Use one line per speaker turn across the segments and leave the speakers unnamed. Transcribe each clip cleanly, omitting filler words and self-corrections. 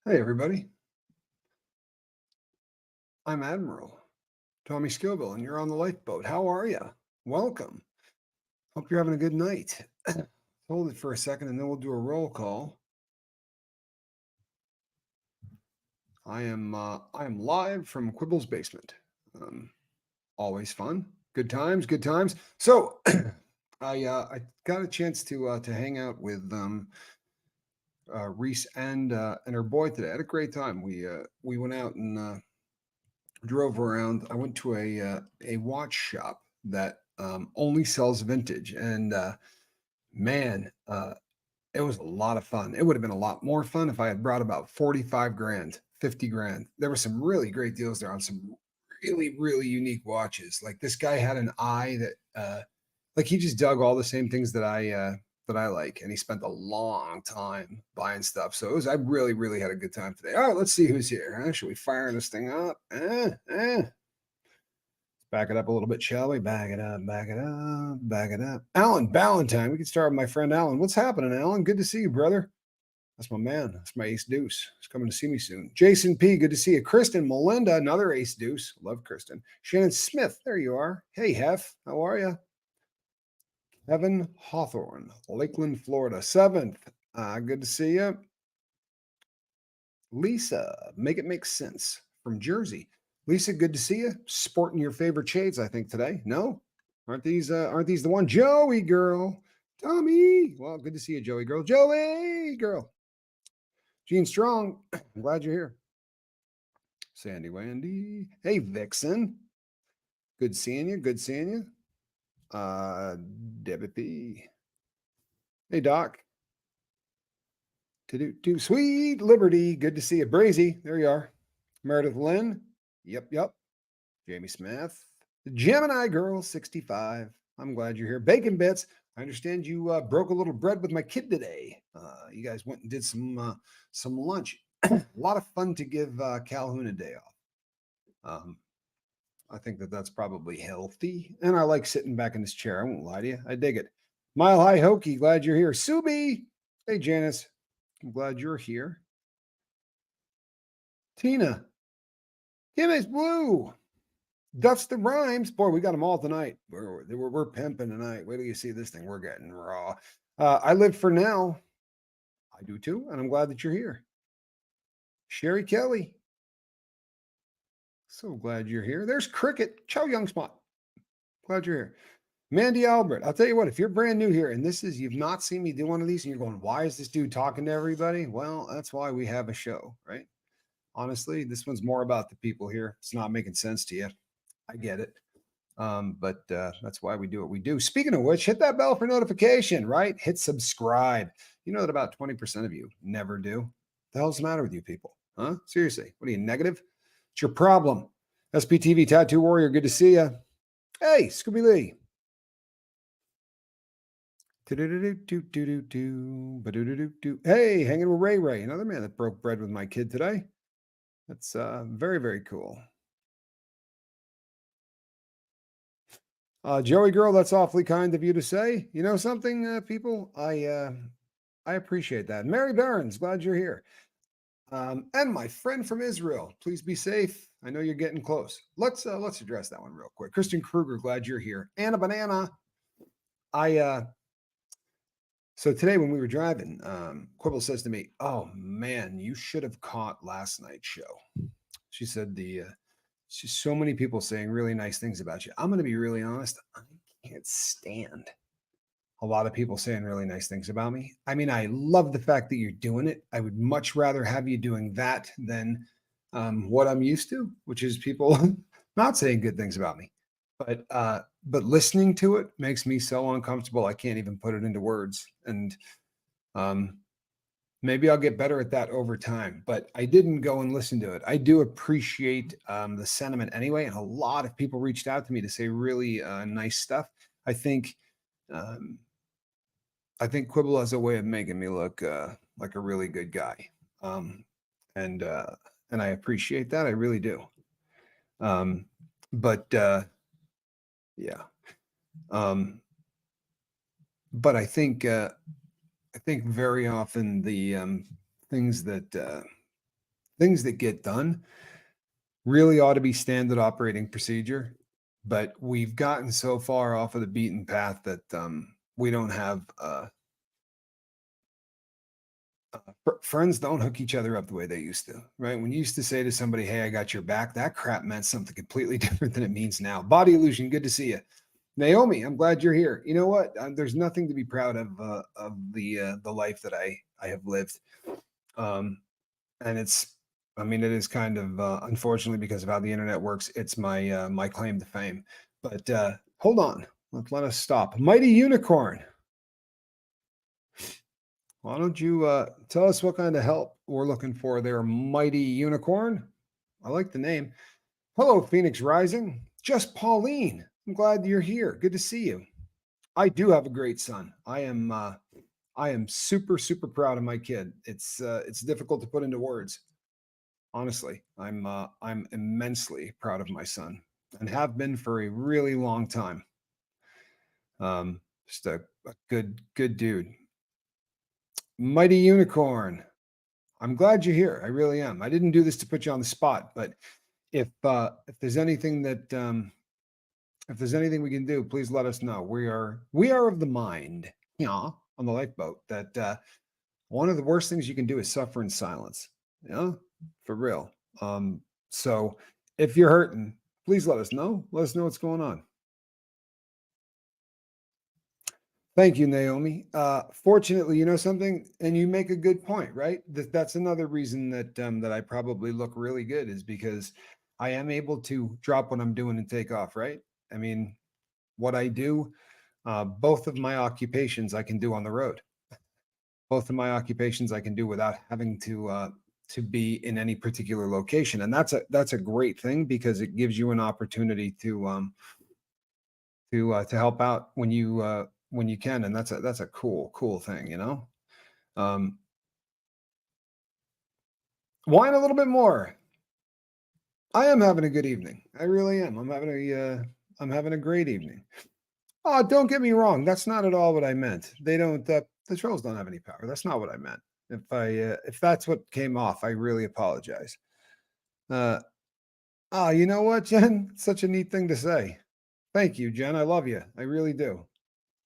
Hey, everybody. I'm Admiral Tommy Scoville, and you're on the lifeboat. How are you? Welcome. Hope you're having a good night. Hold it for a second, and then we'll do a roll call. I am live from Quibble's basement. Um, Always fun. Good times. Good times. So, I got a chance to hang out with Reese and her boy today. I had a great time. We went out and drove around. I went to a watch shop that only sells vintage, and man, it was a lot of fun. It would have been a lot more fun if I had brought about 45 grand, 50 grand. There were some really great deals there on some really unique watches. Like this guy had an eye that like he just dug all the same things that I like, and he spent a long time buying stuff. So I really had a good time today. All right, let's see who's here. Should we fire this thing up? Back it up a little bit, shall we? Back it up, back it up, back it up. Alan Ballantyne. We can start with my friend Alan. What's happening, Alan? Good to see you, brother. That's my man. That's my ace deuce. He's coming to see me soon. Jason P. Good to see you. Kristen Melinda, another ace deuce. Love Kristen. Shannon Smith. There you are. Hey, Hef. How are you? Evan Hawthorne, Lakeland, Florida. Seventh. Good to see you. Lisa, make it make sense from Jersey. Lisa, good to see you. Sporting your favorite shades, I think today. No, aren't these the one? Joey girl, Tommy. Well, good to see you, Joey girl. Joey girl. Gene Strong. I'm glad you're here. Sandy Wendy. Hey Vixen. Good seeing you. Good seeing you. Debbie P. Hey Doc. To do sweet Liberty. Good to see you. Brazy. There you are. Meredith Lynn. Yep. Jamie Smith. The Gemini Girl, 65. I'm glad you're here. Bacon Bits. I understand you broke a little bread with my kid today. You guys went and did some lunch. A lot of fun to give Calhoun a day off. I think that's probably healthy. And I like sitting back in this chair. I won't lie to you. I dig it. Mile High Hokey, glad you're here. Subi. Hey, Janice. I'm glad you're here. Tina. Timmy's Blue. Duff's the Rhymes. Boy, we got them all tonight. We're pimping tonight. Wait till you see this thing. We're getting raw. I live for now. I do too. And I'm glad that you're here. Sherry Kelly. So glad you're here. There's Cricket. Ciao, Young Spot. Glad you're here. Mandy Albert. I'll tell you what, if you're brand new here and you've not seen me do one of these and you're going, why is this dude talking to everybody? Well, that's why we have a show, right? Honestly, this one's more about the people here. It's not making sense to you. I get it. But that's why we do what we do. Speaking of which, hit that bell for notification, right? Hit subscribe. You know that about 20% of you never do. The hell's the matter with you people? Huh? Seriously, what are you, negative? It's your problem. SPTV Tattoo Warrior, good to see you. Hey, Scooby Lee. Hey, hanging with Ray Ray, another man that broke bread with my kid today. That's very cool. Joey girl, that's awfully kind of you to say. You know something, people? I appreciate that. Mary Barons, glad you're here. And my friend from Israel, please be safe. I know you're getting close. Let's address that one real quick. Kristen Kruger, glad you're here. Anna Banana. So today when we were driving, Quibble says to me, "Oh man, you should have caught last night's show." She said she's so many people saying really nice things about you. I'm going to be really honest. I can't stand a lot of people saying really nice things about me. I mean, I love the fact that you're doing it. I would much rather have you doing that than what I'm used to, which is people not saying good things about me. But listening to it makes me so uncomfortable. I can't even put it into words. And maybe I'll get better at that over time. But I didn't go and listen to it. I do appreciate the sentiment anyway. And a lot of people reached out to me to say really nice stuff. I think Quibble has a way of making me look like a really good guy, and I appreciate that. I really do. But yeah, but I think very often the things that things that get done really ought to be standard operating procedure. But we've gotten so far off of the beaten path that we don't have friends don't hook each other up the way they used to, right? When you used to say to somebody, "Hey, I got your back," that crap meant something completely different than it means now. Body illusion, good to see you. Naomi, I'm glad you're here. You know what? There's nothing to be proud of the life that I have lived, um, and it's. I mean, it is kind of unfortunately because of how the internet works. It's my claim to fame. But hold on, let us stop. Mighty Unicorn, why don't you tell us what kind of help we're looking for there, Mighty Unicorn? I like the name. Hello, Phoenix Rising. Just Pauline. I'm glad you're here. Good to see you. I do have a great son. I am super super proud of my kid. It's difficult to put into words. Honestly, I'm immensely proud of my son and have been for a really long time. Just a good dude. Mighty Unicorn. I'm glad you're here. I really am. I didn't do this to put you on the spot, but if there's anything that if there's anything we can do, please let us know. We are of the mind, yeah, on the lifeboat that one of the worst things you can do is suffer in silence. Yeah, for real. So if you're hurting, please let us know. Let us know what's going on. Thank you, Naomi. Fortunately, you know something, and you make a good point, right? That's another reason that I probably look really good is because I am able to drop what I'm doing and take off, right? I mean, what I do, both of my occupations I can do on the road. Both of my occupations I can do without having to be in any particular location, and that's a great thing because it gives you an opportunity to help out when you can, and that's a cool thing, you know. Um, Whine a little bit more. I am having a good evening. I really am. I'm having a great evening. Oh, don't get me wrong. That's not at all what I meant. They don't. The trolls don't have any power. That's not what I meant. If that's what came off, I really apologize. Uh, you know what, Jen? Such a neat thing to say. Thank you, Jen. I love you. I really do.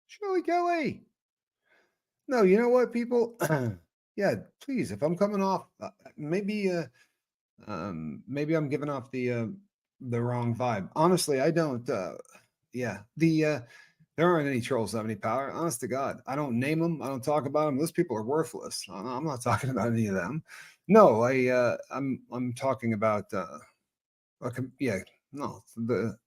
Shirley Kelly. No, you know what, people? Yeah, please. If I'm coming off, maybe I'm giving off the wrong vibe. Honestly, I don't. Yeah, there aren't any trolls that have any power. Honest to God, I don't name them. I don't talk about them. Those people are worthless. I'm not talking about any of them. No, I'm talking about yeah. No,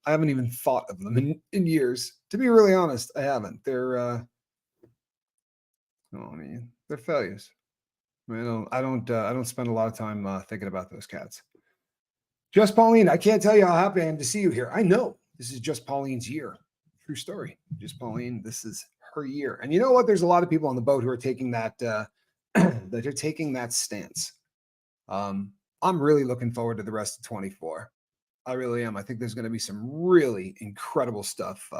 I haven't even thought of them in years. To be really honest, I haven't. I mean, they're failures. I don't spend a lot of time thinking about those cats. Just Pauline, I can't tell you how happy I am to see you here. I know this is just Pauline's year. True story. Just Pauline, this is her year. And you know what? There's a lot of people on the boat who are taking that that are taking that stance. I'm really looking forward to the rest of 24. I really am. I think there's going to be some really incredible stuff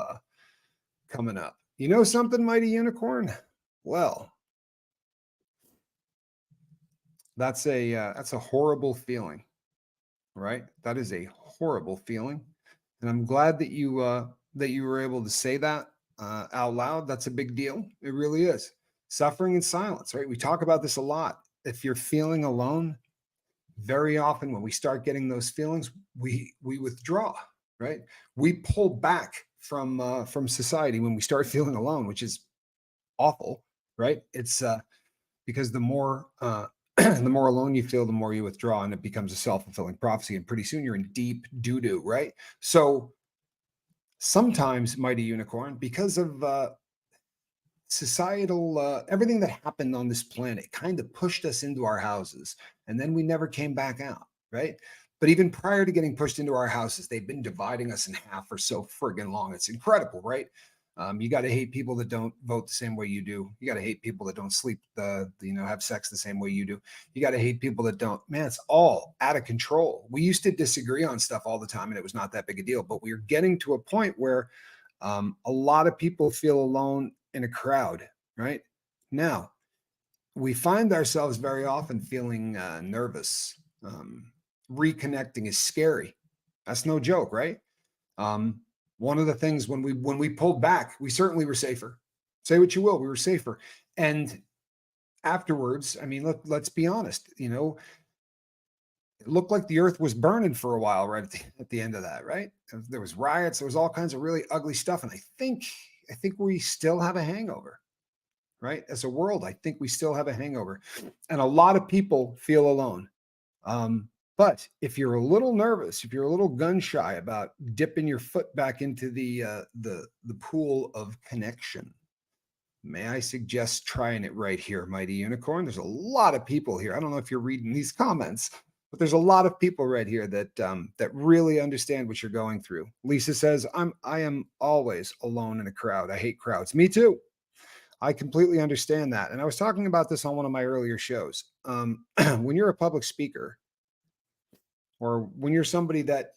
coming up. You know something, Mighty Unicorn? Well, that's a horrible feeling, right? That is a horrible feeling, and I'm glad that you were able to say that out loud. That's a big deal. It really is. Suffering in silence, right? We talk about this a lot. If you're feeling alone, very often when we start getting those feelings, we withdraw, right? We pull back from society when we start feeling alone, which is awful, right? It's because the more the more alone you feel, the more you withdraw, and it becomes a self-fulfilling prophecy. And pretty soon you're in deep doo-doo, right? So sometimes, Mighty Unicorn, because of societal everything that happened on this planet kind of pushed us into our houses, and then we never came back out, right? But even prior to getting pushed into our houses, they've been dividing us in half for so friggin' long. It's incredible, right? You got to hate people that don't vote the same way you do. You got to hate people that don't sleep have sex the same way you do. You got to hate people that don't. Man, it's all out of control. We used to disagree on stuff all the time, and it was not that big a deal. But we're getting to a point where a lot of people feel alone in a crowd, right? Now, we find ourselves very often feeling nervous, Reconnecting is scary. That's no joke, right? Um, One of the things when we pulled back, we certainly were safer. Say what you will, we were safer. And afterwards, I mean, let's be honest. It looked like the earth was burning for a while right at the end of that, right? There was riots, there was all kinds of really ugly stuff, and I think we still have a hangover, right? As a world, I think we still have a hangover, and a lot of people feel alone. Um, but if you're a little nervous, if you're a little gun shy about dipping your foot back into the pool of connection, may I suggest trying it right here, Mighty Unicorn? There's a lot of people here. I don't know if you're reading these comments, but there's a lot of people right here that really understand what you're going through. Lisa says, I am always alone in a crowd. I hate crowds. Me too. I completely understand that. And I was talking about this on one of my earlier shows. When you're a public speaker, or when you're somebody that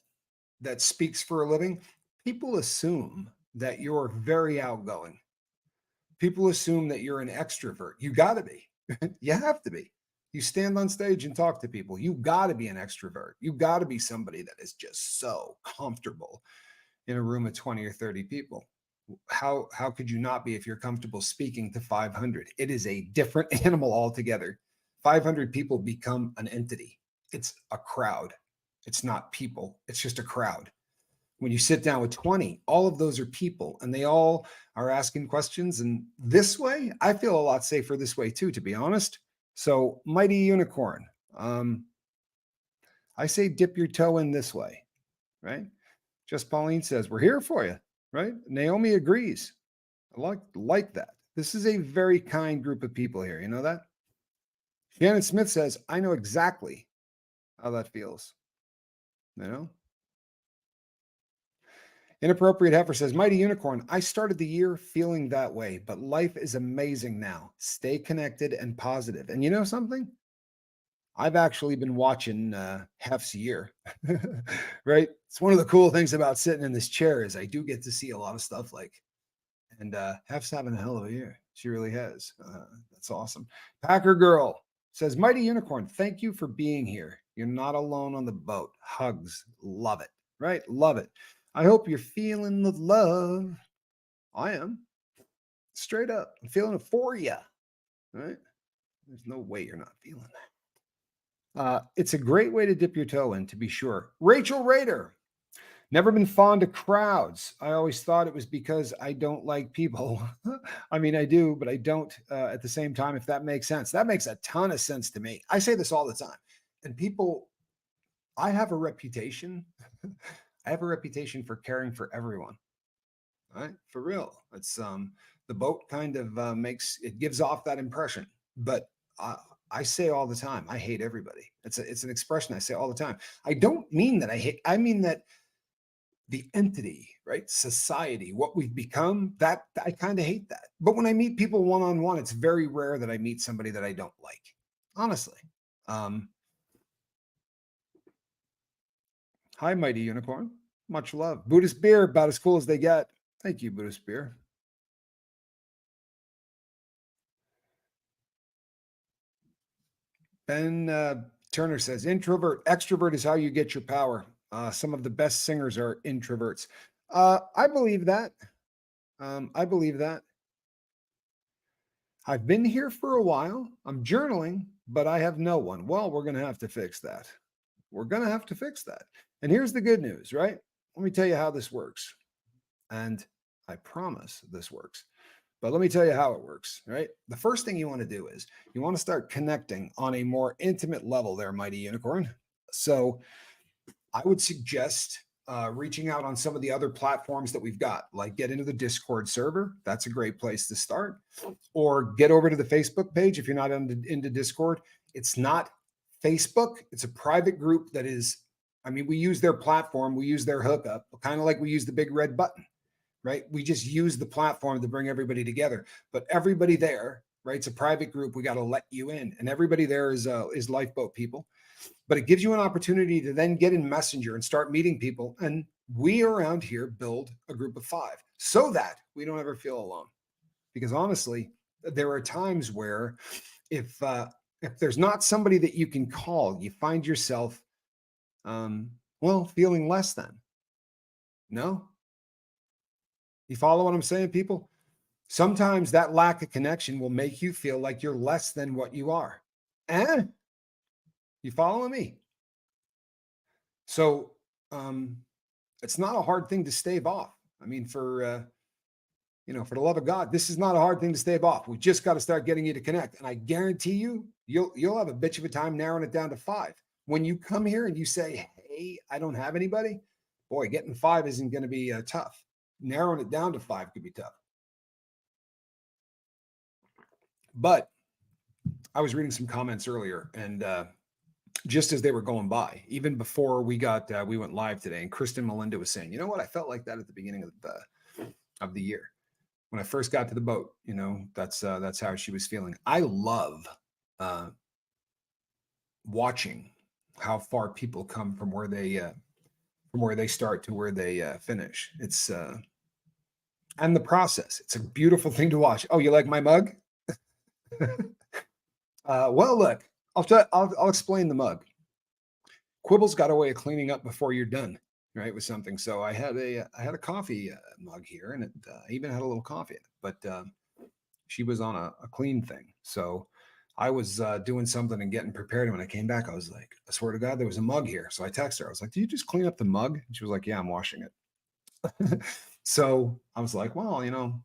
speaks for a living, people assume that you're very outgoing. People assume that you're an extrovert. You got to be. You have to be. You stand on stage and talk to people. You got to be an extrovert. You got to be somebody that is just so comfortable in a room of 20 or 30 people. How could you not be if you're comfortable speaking to 500? It is a different animal altogether. 500 people become an entity. It's a crowd. It's not people. It's just a crowd. When you sit down with 20, all of those are people and they all are asking questions. And this way, I feel a lot safer this way too, to be honest. So, Mighty Unicorn, I say dip your toe in this way, right? Just Pauline says, we're here for you, right? Naomi agrees. I like that. This is a very kind group of people here. You know that? Shannon Smith says, I know exactly how that feels. You know? Inappropriate Heifer says, Mighty Unicorn, I started the year feeling that way, but life is amazing now. Stay connected and positive. And you know something? I've actually been watching Hef's year, right? It's one of the cool things about sitting in this chair is I do get to see a lot of stuff and Hef's having a hell of a year. She really has. That's awesome. Packer Girl says, Mighty Unicorn, thank you for being here. You're not alone on the boat. Hugs. Love it. Right? Love it. I hope you're feeling the love. I am. Straight up. I'm feeling it for you. Right? There's no way you're not feeling that. It's a great way to dip your toe in, to be sure. Rachel Rader. Never been fond of crowds. I always thought it was because I don't like people. I mean, I do, but I don't at the same time, if that makes sense. That makes a ton of sense to me. I say this all the time. And people, I have a reputation. I have a reputation for caring for everyone. Right? For real. It's the boat kind of gives off that impression. But I say all the time, I hate everybody. It's an expression I say all the time. I don't mean that I hate, I mean that the entity, right? Society, what we've become, that I kind of hate that. But when I meet people one-on-one, it's very rare that I meet somebody that I don't like. Honestly. Hi, Mighty Unicorn. Much love. Buddhist beer, about as cool as they get. Thank you, Buddhist beer. Ben Turner says, introvert, extrovert is how you get your power. Some of the best singers are introverts. I believe that. I believe that. I've been here for a while. I'm journaling, but I have no one. Well, we're going to have to fix that. We're going to have to fix that. And here's the good news, right? Let me tell you how this works. And I promise this works. But let me tell you how it works, right? The first thing you want to do is you want to start connecting on a more intimate level there, Mighty Unicorn. So I would suggest reaching out on some of the other platforms that we've got, like get into the Discord server. That's a great place to start. Or get over to the Facebook page if you're not into Discord. It's not Facebook. It's a private group that is, I mean, we use their platform. We use their hookup, kind of like we use the big red button, right? We just use the platform to bring everybody together. But everybody there, right? It's a private group. We got to let you in. And everybody there is lifeboat people. But it gives you an opportunity to then get in Messenger and start meeting people. And we around here build a group of 5 so that we don't ever feel alone. Because honestly, there are times where if if there's not somebody that you can call, you find yourself, well, feeling less than. No? You follow what I'm saying, people? Sometimes that lack of connection will make you feel like you're less than what you are. Eh? You following me? So it's not a hard thing to stave off. I mean, for for the love of God, this is not a hard thing to stave off. We just got to start getting you to connect. And I guarantee you'll have a bitch of a time narrowing it down to 5. When you come here and you say, hey, I don't have anybody, boy, getting 5 isn't going to be tough. Narrowing it down to 5 could be tough. But I was reading some comments earlier, and just as they were going by, even before we went live today, and Kristen Melinda was saying, you know what, I felt like that at the beginning of the year. When I first got to the boat, that's how she was feeling. I love watching how far people come from where they start to where they finish. It's and the process. It's a beautiful thing to watch. Oh, you like my mug? Well, look, I'll explain the mug. Quibble's got a way of cleaning up before you're done, right, with something. So I had a coffee mug here, and it even had a little coffee in it. But she was on a clean thing, so I was doing something and getting prepared. And when I came back, I was like, I swear to God, there was a mug here. So I texted her. I was like, "Did you just clean up the mug?" And she was like, "Yeah, I'm washing it." So I was like, "Well,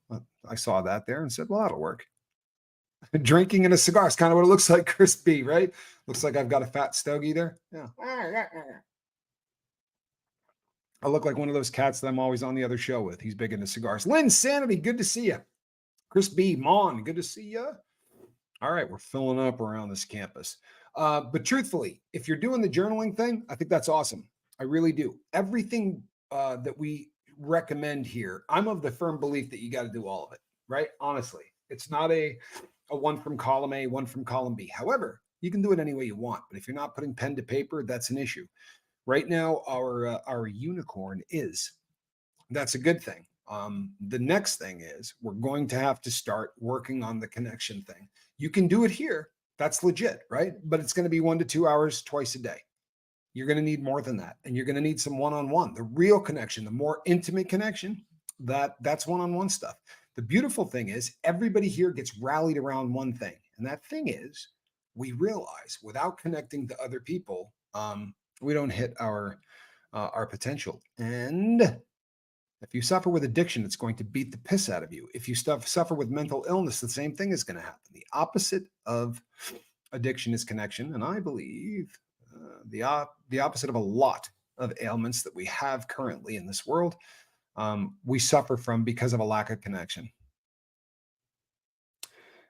I saw that there and said, well, that'll work." Drinking in a cigar is kind of what it looks like, Chris B, right? Looks like I've got a fat stogie there. Yeah. I look like one of those cats that I'm always on the other show with. He's big into cigars. Lynn Sanity, good to see you. Chris B, Mon, good to see you. All right, we're filling up around this campus. But truthfully, if you're doing the journaling thing, I think that's awesome. I really do. Everything that we recommend here, I'm of the firm belief that you got to do all of it, right? Honestly, it's not a one from column A, one from column B. However, you can do it any way you want. But if you're not putting pen to paper, that's an issue. Right now, our unicorn is. That's a good thing. The next thing is we're going to have to start working on the connection thing. You can do it here. That's legit, right? But it's going to be 1 to 2 hours twice a day. You're going to need more than that. And you're going to need some one-on-one, the real connection, the more intimate connection, that's one-on-one stuff. The beautiful thing is everybody here gets rallied around one thing. And that thing is we realize without connecting to other people, we don't hit our potential. And if you suffer with addiction, it's going to beat the piss out of you. If you suffer with mental illness, the same thing is going to happen. The opposite of addiction is connection. And I believe the opposite of a lot of ailments that we have currently in this world, we suffer from because of a lack of connection.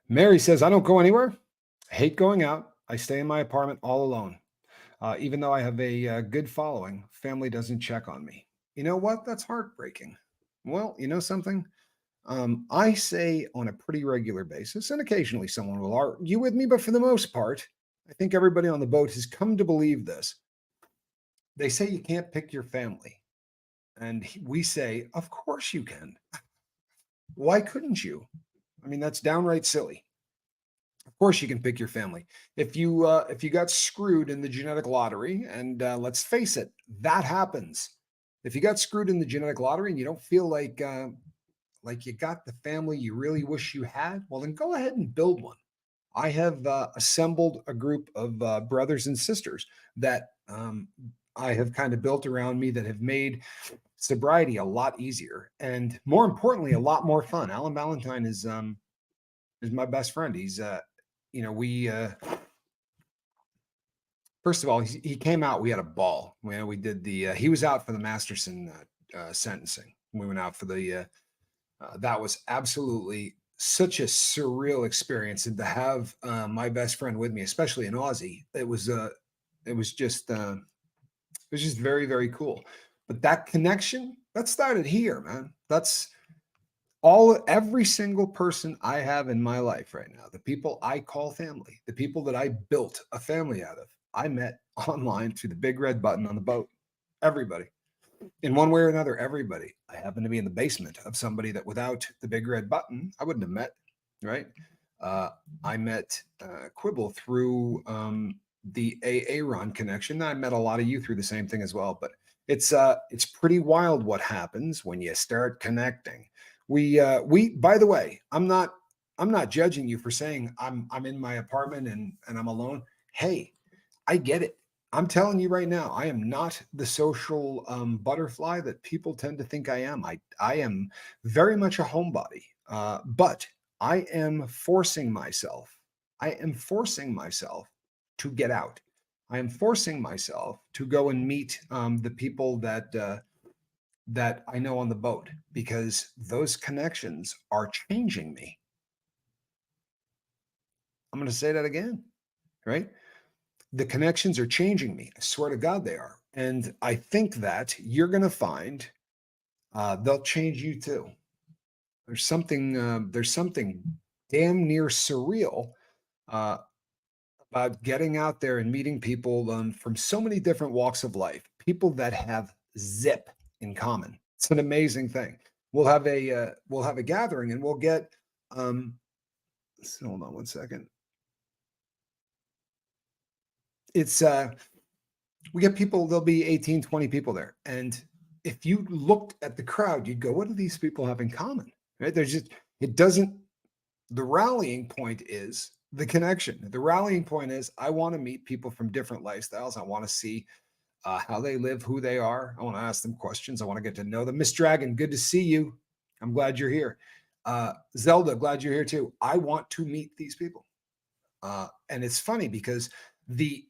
Mary says, I don't go anywhere. I hate going out. I stay in my apartment all alone. Even though I have a good following, family doesn't check on me. You know what? That's heartbreaking. Well, you know something? I say on a pretty regular basis, and occasionally someone will argue with me, but for the most part, I think everybody on the boat has come to believe this. They say you can't pick your family. And we say, of course you can. Why couldn't you? I mean, that's downright silly. Of course you can pick your family. If you got screwed in the genetic lottery, and let's face it, that happens. If you got screwed in the genetic lottery and you don't feel like you got the family you really wish you had, well, then go ahead and build one. I have assembled a group of brothers and sisters that I have kind of built around me that have made sobriety a lot easier and, more importantly, a lot more fun. Alan Valentine is my best friend. He's we first of all, he came out. We had a ball. We did he was out for the Masterson sentencing. We went out for the. That was absolutely such a surreal experience, and to have my best friend with me, especially in Aussie, it was just very, very cool. But that connection that started here, man. That's every single person I have in my life right now, the people I call family, the people that I built a family out of, I met online through the big red button on the boat. Everybody, in one way or another, everybody. I happen to be in the basement of somebody that without the big red button, I wouldn't have met, right? Uh, I met Quibble through the Aaron connection. I met a lot of you through the same thing as well. But it's pretty wild what happens when you start connecting. We by the way, I'm not judging you for saying I'm in my apartment and I'm alone. Hey, I get it. I'm telling you right now, I am not the social butterfly that people tend to think I am. I am very much a homebody, but I am forcing myself. I am forcing myself to get out. I am forcing myself to go and meet the people that I know on the boat because those connections are changing me. I'm going to say that again, right? The connections are changing me. I swear to God, they are. And I think that you're going to find they'll change you too. There's something damn near surreal uh, about getting out there and meeting people from so many different walks of life, people that have zip in common. It's an amazing thing. We'll have a gathering and we'll get hold on one second. It's we get people, there'll be 18, 20 people there. And if you looked at the crowd, you'd go, what do these people have in common? Right? There's just, it doesn't, the rallying point is the connection. The rallying point is I want to meet people from different lifestyles. I want to see how they live, who they are. I want to ask them questions. I want to get to know them. Miss Dragon, good to see you. I'm glad you're here. Zelda, glad you're here too. I want to meet these people. And it's funny because the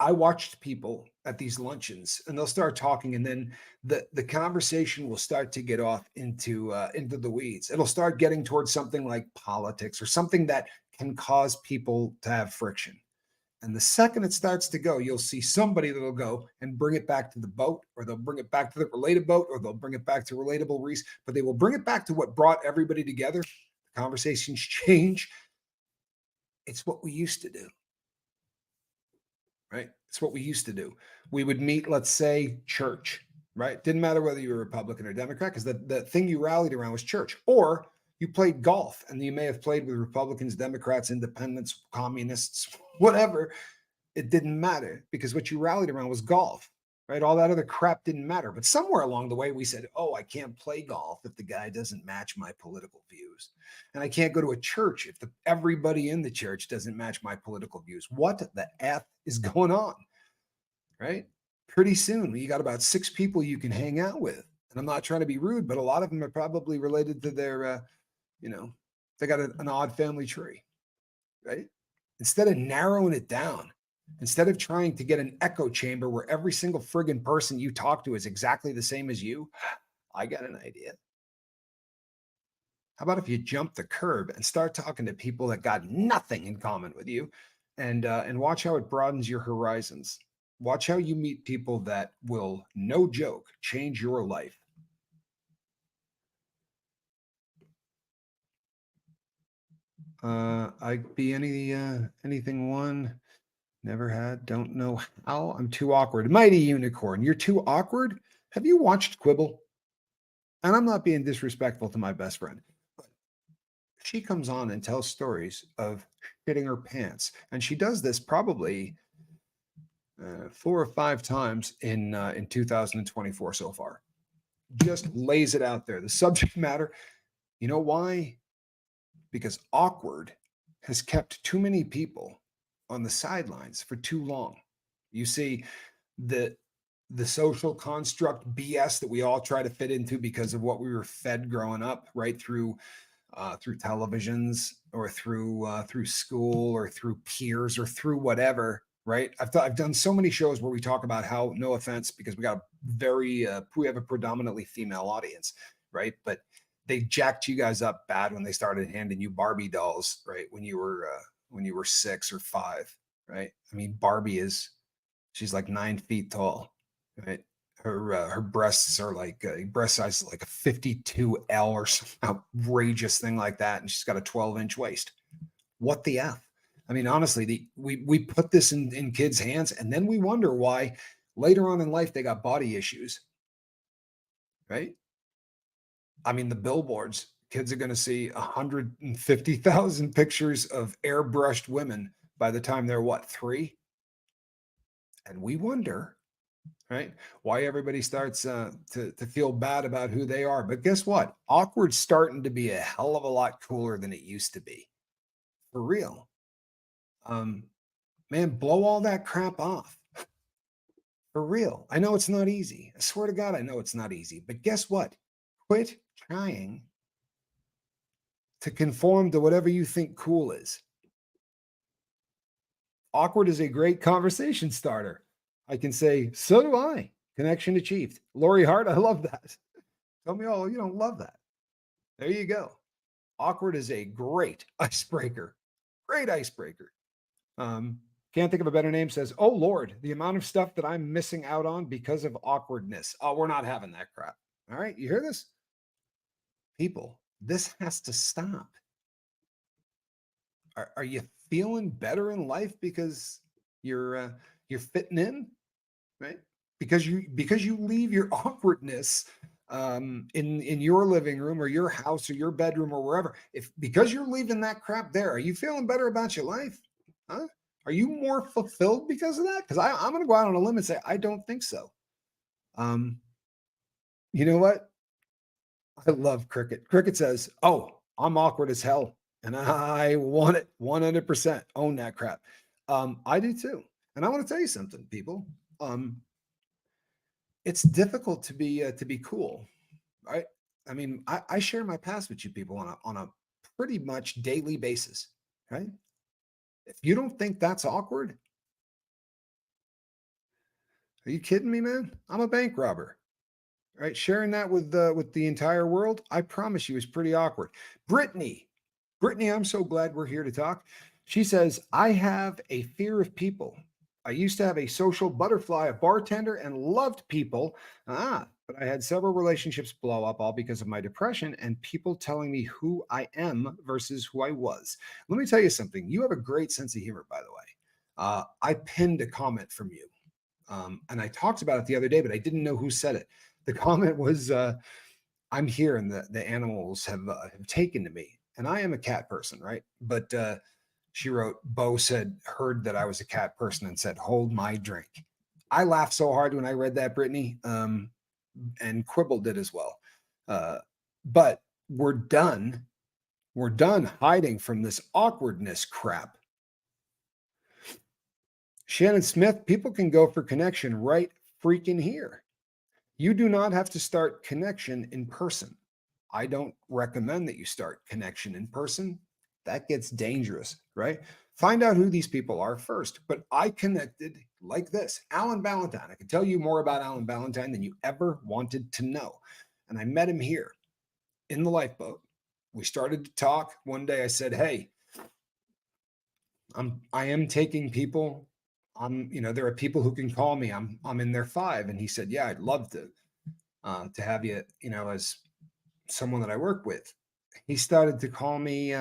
I watched people at these luncheons, and they'll start talking, and then the conversation will start to get off into the weeds. It'll start getting towards something like politics or something that can cause people to have friction. And the second it starts to go, you'll see somebody that'll go and bring it back to the boat, or they'll bring it back to the related boat, or they'll bring it back to relatable Reese, but they will bring it back to what brought everybody together. The conversations change. It's what we used to do, right? It's what we used to do. We would meet, let's say, church, right? Didn't matter whether you were Republican or Democrat, because the thing you rallied around was church. Or you played golf, and you may have played with Republicans, Democrats, independents, communists, whatever. It didn't matter because what you rallied around was golf, right? All that other crap didn't matter. But somewhere along the way, we said, oh, I can't play golf if the guy doesn't match my political views. And I can't go to a church if everybody in the church doesn't match my political views. What the F is going on, right? Pretty soon, you got about 6 people you can hang out with. And I'm not trying to be rude, but a lot of them are probably related to their, they got an odd family tree, right? Instead of narrowing it down, instead of trying to get an echo chamber where every single friggin' person you talk to is exactly the same as you, I got an idea. How about if you jump the curb and start talking to people that got nothing in common with you, and watch how it broadens your horizons. Watch how you meet people that will, no joke, change your life. I'd be anything one. Never had, don't know how. I'm too awkward. Mighty Unicorn, you're too awkward? Have you watched Quibble? And I'm not being disrespectful to my best friend, but she comes on and tells stories of shitting her pants. And she does this probably 4 or 5 times in 2024 so far. Just lays it out there. The subject matter, you know why? Because awkward has kept too many people on the sidelines for too long. You see, the the social construct BS that we all try to fit into because of what we were fed growing up, right through televisions or through school or through peers or through whatever. Right, I've done so many shows where we talk about how, no offense, because we have a predominantly female audience, right? But they jacked you guys up bad when they started handing you Barbie dolls, right? When you were 6 or 5, right? I mean, she's like 9 feet tall, right? Her breasts are like breast size is like a 52L or some outrageous thing like that, and she's got a 12-inch waist. What the F? I mean, honestly, we put this in kids' hands, and then we wonder why later on in life they got body issues, right? I mean, the billboards Kids are going to see 150,000 pictures of airbrushed women by the time they're what, 3? And we wonder, right, why everybody starts to feel bad about who they are. But guess what? Awkward's starting to be a hell of a lot cooler than it used to be. For real. Um, Man, blow all that crap off. For real. I know it's not easy. I swear to God, I know it's not easy. But guess what? Quit trying to conform to whatever you think cool is. Awkward is a great conversation starter. I can say, so do I. Connection achieved. Lori Hart, I love that. Tell me all you don't love that. There you go. Awkward is a great icebreaker. Great icebreaker. Can't think of a better name. Says, oh Lord, the amount of stuff that I'm missing out on because of awkwardness. Oh, we're not having that crap. All right. You hear this? People, this has to stop. Are you feeling better in life because you're fitting in, right? Because you leave your awkwardness in your living room or your house or your bedroom or wherever. If because you're leaving that crap there, are you feeling better about your life? Huh? Are you more fulfilled because of that? Because I'm going to go out on a limb and say I don't think so. Um, you know what? I love Cricket. Cricket says, "Oh, I'm awkward as hell, and I want it 100%. Own that crap." I do too. And I want to tell you something, people. Um, it's difficult to be cool, right? I mean, I share my past with you people on a pretty much daily basis, right? If you don't think that's awkward, are you kidding me, man? I'm a bank robber, right? Sharing that with the entire world, I promise you, is pretty awkward. Brittany, Brittany, I'm so glad we're here to talk. She says, I have a fear of people. I used to have a social butterfly, a bartender, and loved people. But I had several relationships blow up all because of my depression and people telling me who I am versus who I was. Let me tell you something. You have a great sense of humor, by the way. I pinned a comment from you. And I talked about it the other day, but I didn't know who said it. The comment was, I'm here and the animals have taken to me. And I am a cat person, right? But she wrote, Bo said, heard that I was a cat person and said, hold my drink. I laughed so hard when I read that, Brittany, and Quibble did as well. Uh, but we're done. We're done hiding from this awkwardness crap. Shannon Smith, people can go for connection right freaking here. You do not have to start connection in person. I don't recommend that you start connection in person. That gets dangerous, right? Find out who these people are first. But I connected like this. Alan Ballantyne. I can tell you more about Alan Ballantyne than you ever wanted to know. And I met him here in the lifeboat. We started to talk. One day I said, hey, I am taking people. There are people who can call me. I'm in their 5. And he said, yeah, I'd love to have you, as someone that I work with. He started to call me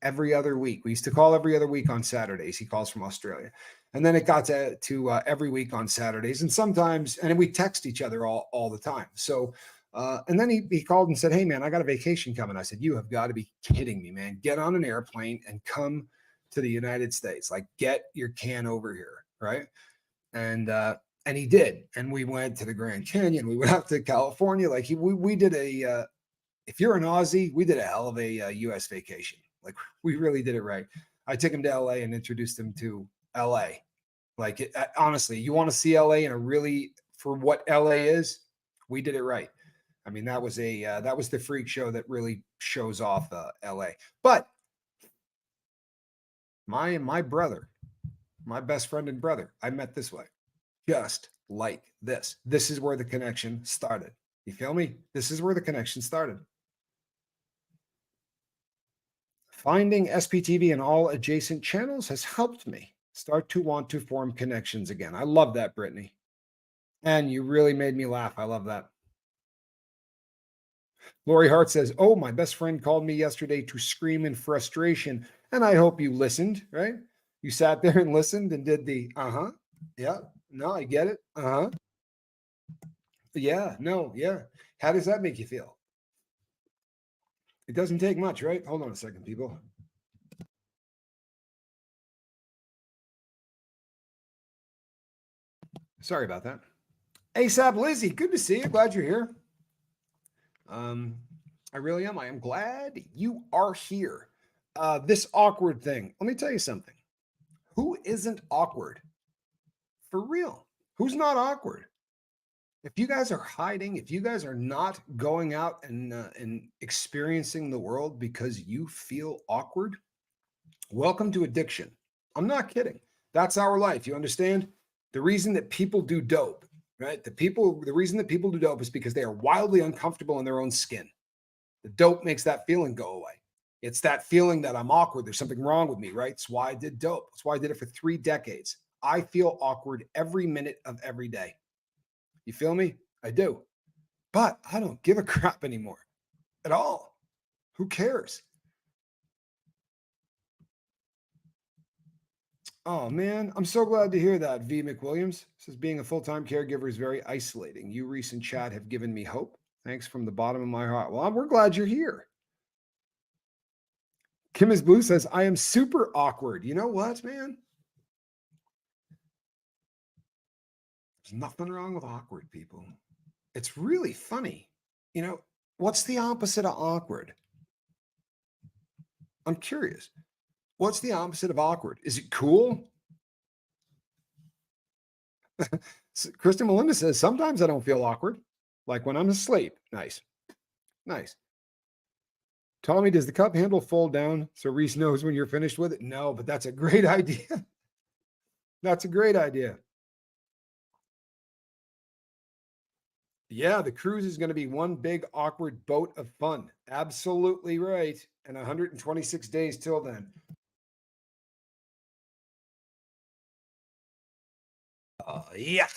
every other week. We used to call every other week on Saturdays. He calls from Australia. And then it got to every week on Saturdays. And sometimes, and we text each other all the time. So, and then he called and said, hey, man, I got a vacation coming. I said, you have got to be kidding me, man. Get on an airplane and come to the United States. Like, get your can over here. Right. And he did. And we went to the Grand Canyon. We went out to California. Like we did if you're an Aussie, we did a hell of a US vacation. Like we really did it right. I took him to LA and introduced him to LA. Like honestly, you want to see LA for what LA is, we did it right. I mean, that was the freak show that really shows off LA. But my brother, my best friend and brother, I met this way. Just like this. This is where the connection started. You feel me? This is where the connection started. Finding SPTV and all adjacent channels has helped me start to want to form connections again. I love that, Brittany. And you really made me laugh. I love that. Lori Hart says, oh, my best friend called me yesterday to scream in frustration. And I hope you listened, right? You sat there and listened and did the, yeah, no, I get it. Yeah, no, yeah. How does that make you feel? It doesn't take much, right? Hold on a second, people. Sorry about that. ASAP Lizzie, good to see you. Glad you're here. I really am. I am glad you are here. This awkward thing. Let me tell you something. Who isn't awkward? For real. Who's not awkward? If you guys are hiding, if you guys are not going out and experiencing the world because you feel awkward, welcome to addiction. I'm not kidding. That's our life. You understand? The reason that people do dope, right? The reason that people do dope is because they are wildly uncomfortable in their own skin. The dope makes that feeling go away. It's that feeling that I'm awkward. There's something wrong with me, right? It's why I did dope. That's why I did it for 3 decades. I feel awkward every minute of every day. You feel me? I do. But I don't give a crap anymore at all. Who cares? Oh man, I'm so glad to hear that. V. McWilliams says being a full-time caregiver is very isolating. You, Reese, and Chad have given me hope. Thanks from the bottom of my heart. Well, we're glad you're here. Kim is Blue says, I am super awkward. You know what, man? There's nothing wrong with awkward people. It's really funny. You know, what's the opposite of awkward? I'm curious. What's the opposite of awkward? Is it cool? Kristen Melinda says, sometimes I don't feel awkward, like when I'm asleep. Nice. Nice. Tommy, does the cup handle fold down so Reese knows when you're finished with it? No, but that's a great idea. That's a great idea. Yeah, the cruise is going to be one big awkward boat of fun. Absolutely right. And 126 days till then. Yeah.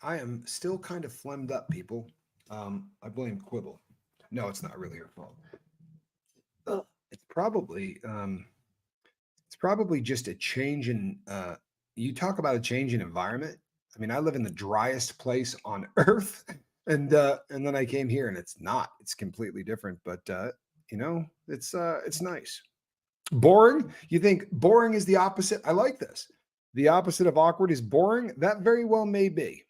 I am still kind of phlegmed up, people. I blame Quibble. No, it's not really her fault. It's probably just a change in you talk about a change in environment. I mean, I live in the driest place on earth, and then I came here and it's not. It's completely different, but it's nice. Boring? You think boring is the opposite? I like this. The opposite of awkward is boring. That very well may be.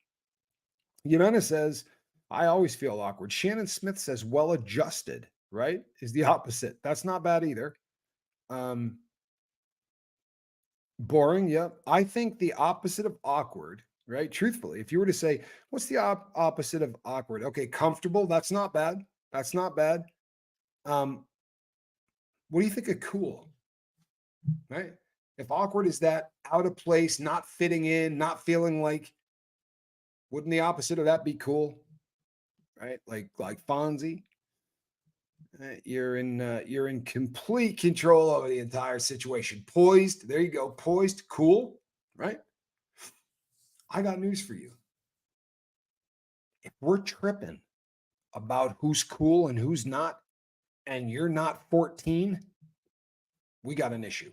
Yamena says, I always feel awkward. Shannon Smith says, well adjusted, right? Is the opposite. That's not bad either. Um, Boring. Yep. I think the opposite of awkward, right? Truthfully, if you were to say, what's the opposite of awkward? Okay, comfortable. That's not bad. That's not bad. Um, what do you think of cool? Right? If awkward is that out of place, not fitting in, not feeling like, wouldn't the opposite of that be cool? Right? Like Fonzie. You're in complete control over the entire situation. Poised. There you go. Poised. Cool. Right? I got news for you. If we're tripping about who's cool and who's not, and you're not 14, we got an issue,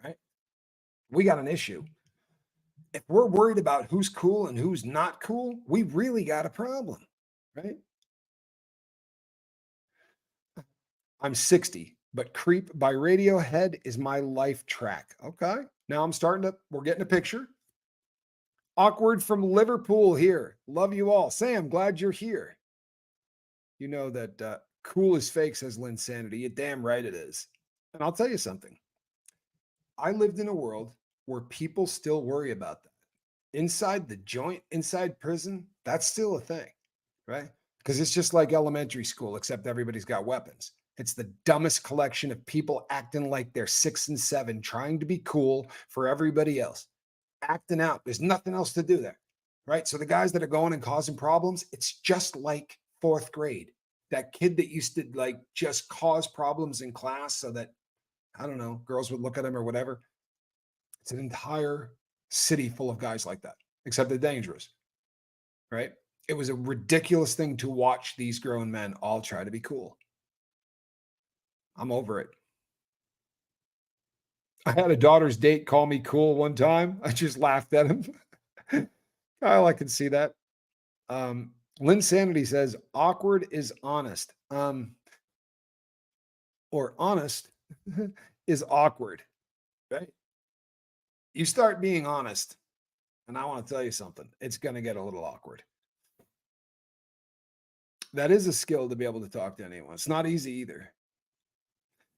right? We got an issue. If we're worried about who's cool and who's not cool, we really got a problem, right? I'm 60, but Creep by Radiohead is my life track. Okay. Now we're getting a picture. Awkward from Liverpool here. Love you all. Sam, glad you're here. You know that cool is fake, says Lynn Sanity. You damn right it is. And I'll tell you something. I lived in a world where people still worry about that. Inside the joint, inside prison, that's still a thing, right? Because it's just like elementary school, except everybody's got weapons. It's the dumbest collection of people acting like they're 6 and 7, trying to be cool for everybody else, acting out. There's nothing else to do there, right? So the guys that are going and causing problems, it's just like fourth grade. That kid that used to like just cause problems in class so that, I don't know, girls would look at him or whatever. It's an entire city full of guys like that, except they're dangerous, right? It was a ridiculous thing to watch these grown men all try to be cool. I'm over it. I had a daughter's date call me cool one time. I just laughed at him. Oh, I can see that. Lynn Sanity says, awkward is honest. or honest is awkward, right? You start being honest, and I want to tell you something, it's going to get a little awkward. That is a skill to be able to talk to anyone. It's not easy either.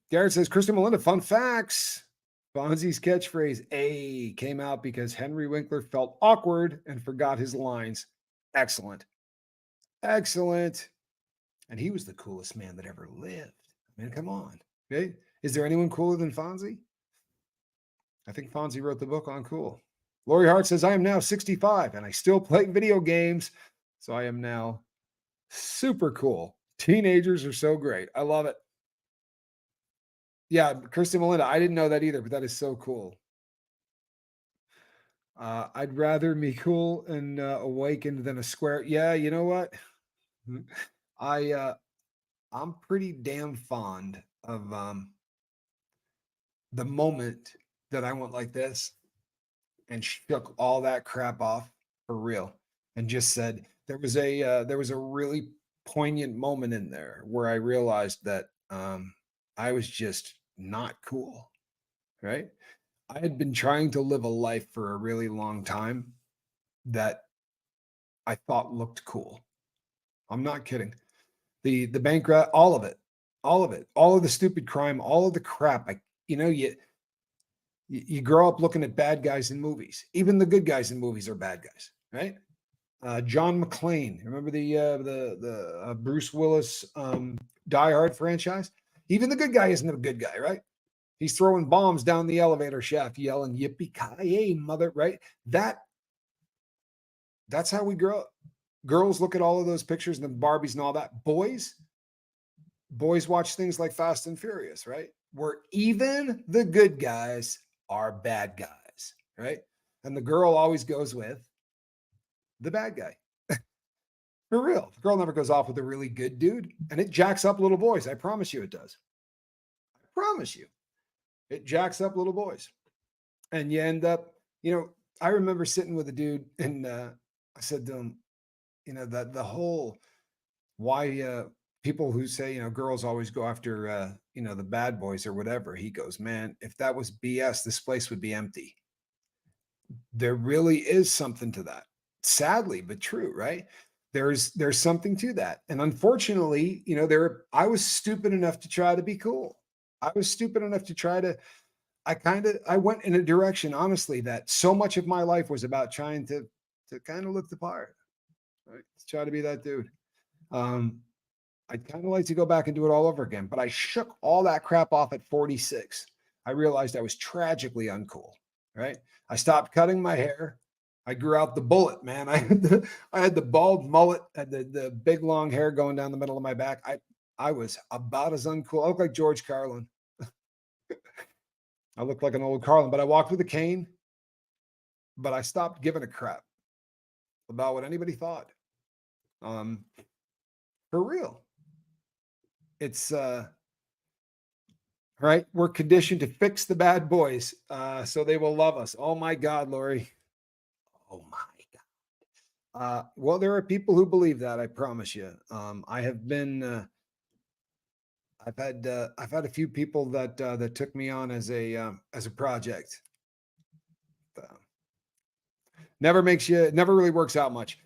Garrett says, Kristen Melinda, fun facts. Fonzie's catchphrase, A, came out because Henry Winkler felt awkward and forgot his lines. Excellent. Excellent. And he was the coolest man that ever lived. I mean, come on. Okay? Is there anyone cooler than Fonzie? I think Fonzie wrote the book on cool. Lori Hart says, I am now 65 and I still play video games. So I am now super cool. Teenagers are so great. I love it. Yeah, Kristen Melinda, I didn't know that either, but that is so cool. I'd rather be cool and awakened than a square. Yeah, you know what? I'm pretty damn fond of the moment that I went like this and shook all that crap off for real and just said there was a really poignant moment in there where I realized that I was just not cool, right? I had been trying to live a life for a really long time that I thought looked cool. I'm not kidding. The bank run, all of it, all of it, all of the stupid crime, all of the crap. You grow up looking at bad guys in movies. Even the good guys in movies are bad guys, right? John McClane, remember the Bruce Willis Die Hard franchise? Even the good guy isn't a good guy, right? He's throwing bombs down the elevator shaft, yelling "Yippee ki mother!" Right? That's how we grow up. Girls look at all of those pictures and the Barbies and all that. Boys watch things like Fast and Furious, right? Where even the good guys are bad guys, right? And the girl always goes with the bad guy. For real. The girl never goes off with a really good dude. And it jacks up little boys. I promise you it does. I promise you. It jacks up little boys. And you end up, I remember sitting with a dude and I said to him, that the whole why people who say girls always go after the bad boys or whatever, he goes, man, if that was BS, this place would be empty. There really is something to that, sadly but true, right? There's something to that. And unfortunately, I was stupid enough to try to be cool. I was stupid enough to try to I went in a direction, honestly, that so much of my life was about trying to kind of look the part, right? To try to be that dude. I'd kind of like to go back and do it all over again, but I shook all that crap off at 46. I realized I was tragically uncool, right? I stopped cutting my hair. I grew out the bullet, man. I had the bald mullet, had the big long hair going down the middle of my back. I was about as uncool. I looked like George Carlin. I looked like an old Carlin, but I walked with a cane. But I stopped giving a crap about what anybody thought. For real. It's right. We're conditioned to fix the bad boys so they will love us. Oh my God, Lori. Oh my God. Well, there are people who believe that, I promise you. I have been I've had a few people that took me on as a project. Never really works out much.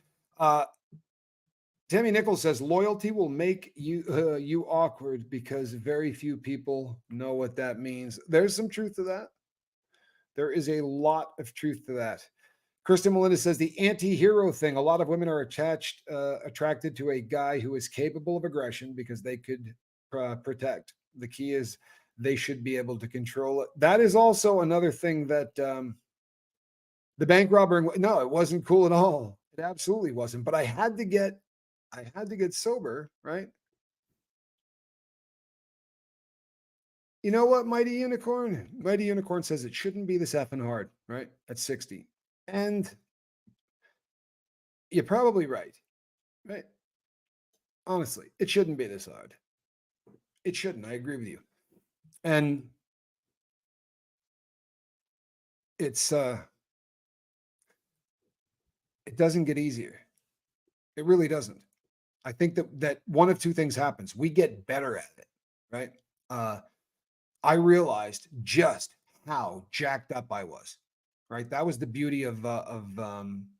Tammy Nichols says loyalty will make you awkward because very few people know what that means. There's some truth to that. There is a lot of truth to that. Kristen Melinda says the anti-hero thing. A lot of women are attracted to a guy who is capable of aggression because they could protect. The key is they should be able to control it. That is also another thing that the bank robber. No, it wasn't cool at all. It absolutely wasn't. But I had to get sober, right? You know what, Mighty Unicorn? Mighty Unicorn says it shouldn't be this effing hard, right? At 60. And you're probably right, right? Honestly, it shouldn't be this hard. It shouldn't. I agree with you. And it's it doesn't get easier. It really doesn't. I think that one of two things happens. We get better at it, right? I realized just how jacked up I was. Right, that was the beauty of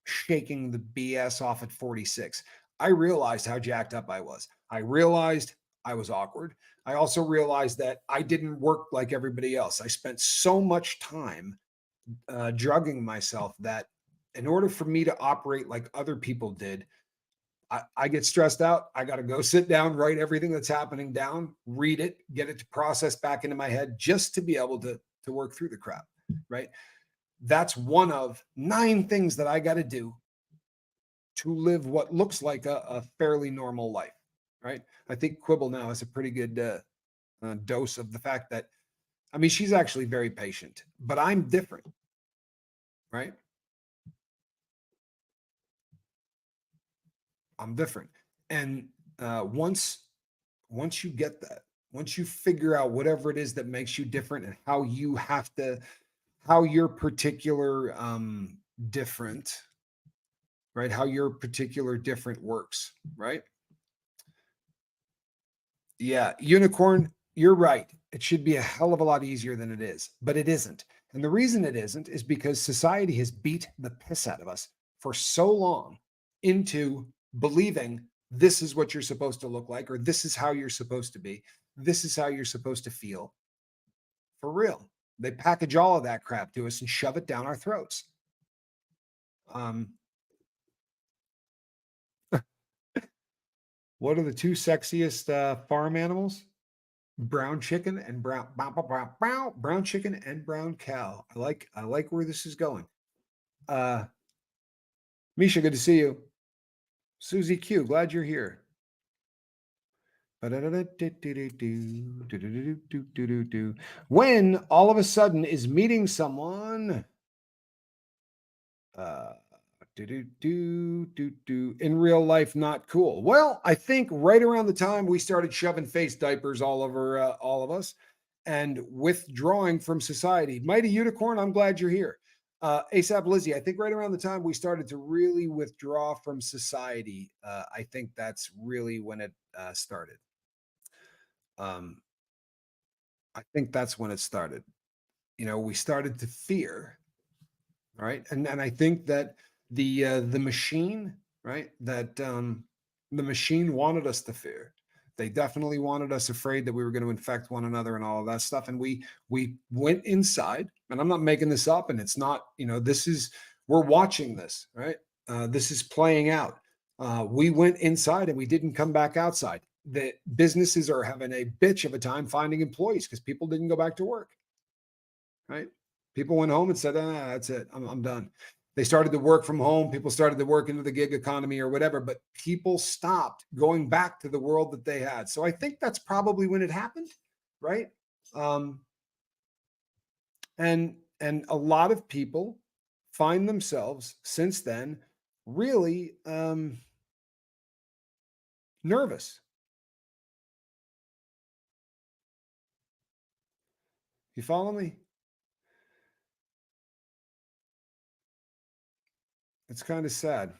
shaking the BS off at 46. I realized how jacked up I was. I realized I was awkward. I also realized that I didn't work like everybody else. I spent so much time drugging myself that in order for me to operate like other people did, I get stressed out. I got to go sit down, write everything that's happening down, read it, get it to process back into my head just to be able to work through the crap. Right. That's one of 9 things that I got to do to live what looks like a fairly normal life. Right. I think Quibble now has a pretty good dose of the fact that, I mean, she's actually very patient, but I'm different. Right. I'm different. And once you get that, once you figure out whatever it is that makes you different and how you have to, how your particular different, right? How your particular different works, right? Yeah, unicorn, you're right. It should be a hell of a lot easier than it is, but it isn't. And the reason it isn't is because society has beat the piss out of us for so long into believing this is what you're supposed to look like, or this is how you're supposed to be, this is how you're supposed to feel. For real. They package all of that crap to us and shove it down our throats. Um, what are the 2 sexiest farm animals? Brown chicken and brown chicken and brown cow. I like where this is going. Uh Misha, good to see you. Susie Q, glad you're here. When all of a sudden is meeting someone uh in real life not cool. Well, I think right around the time we started shoving face diapers all over all of us and withdrawing from society. Mighty Unicorn, I'm glad you're here. ASAP Lizzie, I think right around the time we started to really withdraw from society, I think that's really when it started. Um, I think that's when it started. We started to fear, right? And I think that the machine, right? That the machine wanted us to fear. They definitely wanted us afraid that we were going to infect one another and all of that stuff. And we went inside, and I'm not making this up. And it's not, this is, we're watching this, right? This is playing out. We went inside and we didn't come back outside. The businesses are having a bitch of a time finding employees because people didn't go back to work, right? People went home and said, that's it. I'm done. They started to work from home. People started to work into the gig economy or whatever, but people stopped going back to the world that they had. So I think that's probably when it happened, right? Um, and a lot of people find themselves since then really nervous. You follow me? It's kind of sad.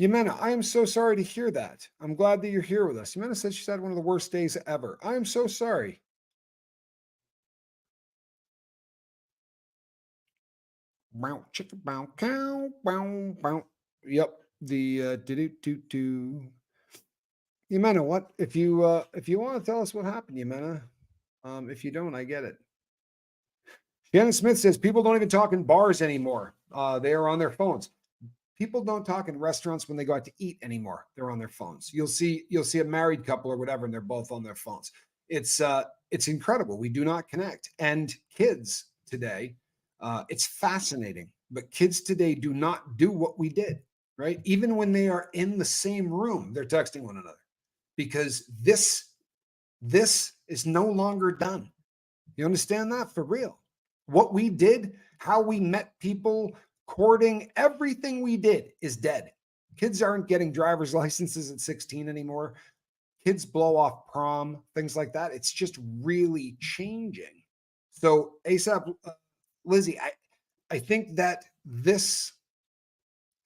Yimena, I am so sorry to hear that. I'm glad that you're here with us. Yimena said she's had one of the worst days ever. I am so sorry. Bow, chicka, bow, cow, bow, bow. Yep. The do. Yimena, what if you want to tell us what happened, Yimena? If you don't, I get it. Shannon Smith says people don't even talk in bars anymore. They are on their phones. People don't talk in restaurants when they go out to eat anymore. They're on their phones. You'll see a married couple or whatever, and they're both on their phones. It's incredible. We do not connect. And kids today, it's fascinating. But kids today do not do what we did, right? Even when they are in the same room, they're texting one another because this is no longer done. You understand that? For real. What we did, how we met people, courting, everything we did is dead. Kids aren't getting driver's licenses at 16 anymore. Kids blow off prom, things like that. It's just really changing. So ASAP, Lizzie, I think that this,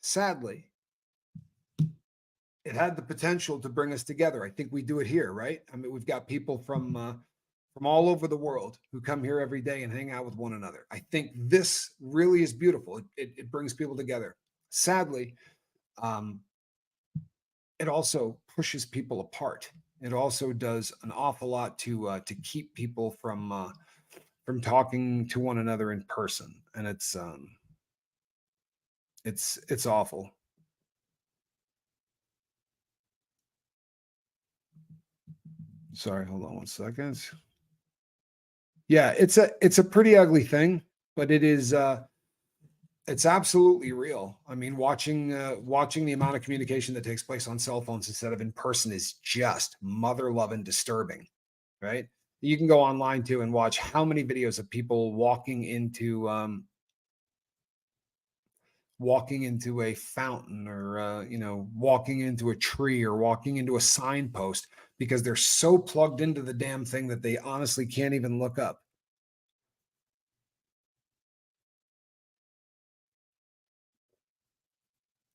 sadly, it had the potential to bring us together. I think we do it here, right? I mean, we've got people from all over the world who come here every day and hang out with one another. I think this really is beautiful. It brings people together. Sadly, um, it also pushes people apart. It also does an awful lot to keep people from talking to one another in person, and it's awful. Sorry, hold on 1 second. Yeah, it's a pretty ugly thing, but it's absolutely real. I mean, watching the amount of communication that takes place on cell phones instead of in person is just mother loving disturbing, right? You can go online too and watch how many videos of people walking into a fountain, or walking into a tree, or walking into a signpost, because they're so plugged into the damn thing that they honestly can't even look up.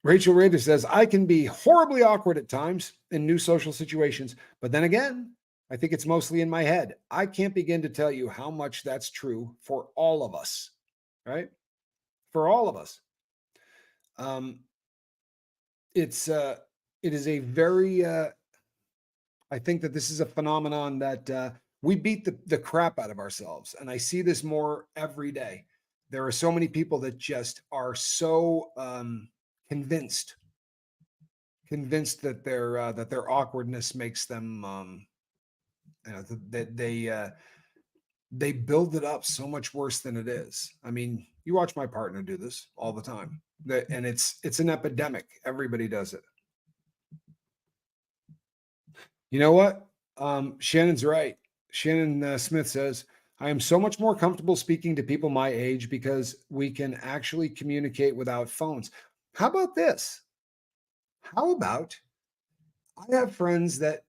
Rachel Rader says, I can be horribly awkward at times in new social situations, but then again, I think it's mostly in my head. I can't begin to tell you how much that's true for all of us, right? For all of us. Um, it is a very I think that this is a phenomenon that we beat the crap out of ourselves. And I see this more every day. There are so many people that just are so convinced that their awkwardness makes them that they build it up so much worse than it is. I mean, you watch my partner do this all the time, and it's an epidemic. Everybody does it. You know what? Shannon's right. Shannon Smith says, I am so much more comfortable speaking to people my age because we can actually communicate without phones. How about this? How about I have friends that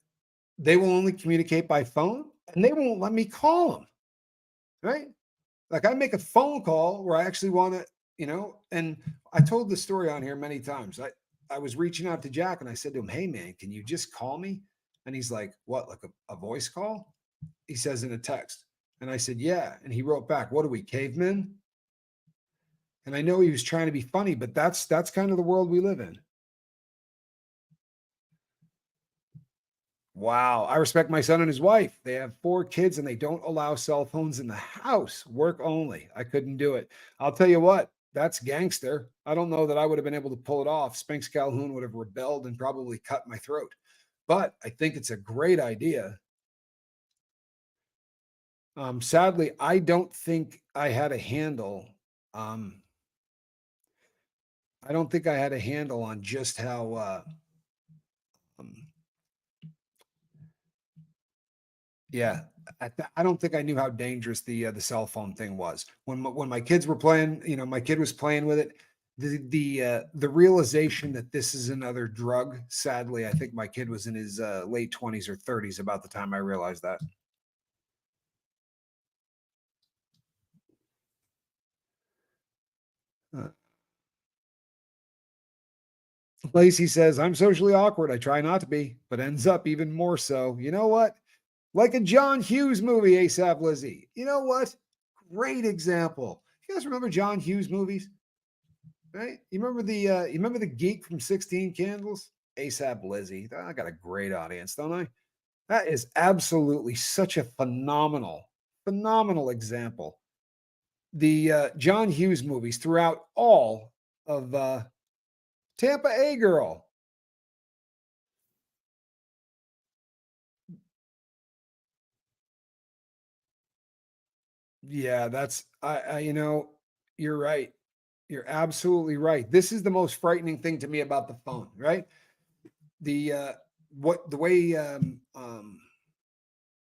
they will only communicate by phone and they won't let me call them, right? Like I make a phone call where I actually want to, and I told this story on here many times. I was reaching out to Jack and I said to him, hey man, can you just call me? And he's like, what, like a voice call? He says in a text. And I said, yeah. And he wrote back, what are we, cavemen? And I know he was trying to be funny, but that's kind of the world we live in. Wow. I respect my son and his wife. They have 4 kids and they don't allow cell phones in the house, work only. I couldn't do it. I'll tell you what, that's gangster. I don't know that I would have been able to pull it off. Spanx Calhoun would have rebelled and probably cut my throat. But I think it's a great idea. Sadly, I don't think I had a handle. Um, I don't think I had a handle on just how um, yeah, I don't think I knew how dangerous the cell phone thing was. When my kids were playing, my kid was playing with it. The realization that this is another drug. Sadly, I think my kid was in his late 20s or 30s about the time I realized that. Uh, Lacey says, I'm socially awkward. I try not to be, but ends up even more so. You know what? Like a John Hughes movie, ASAP Lizzie. You know what? Great example. You guys remember John Hughes movies? Right? You remember the geek from 16 Candles? ASAP Lizzie. I got a great audience, don't I? That is absolutely such a phenomenal example. The John Hughes movies throughout all of Tampa A Girl. Yeah, that's you're right. You're absolutely right. This is the most frightening thing to me about the phone, right? The what the way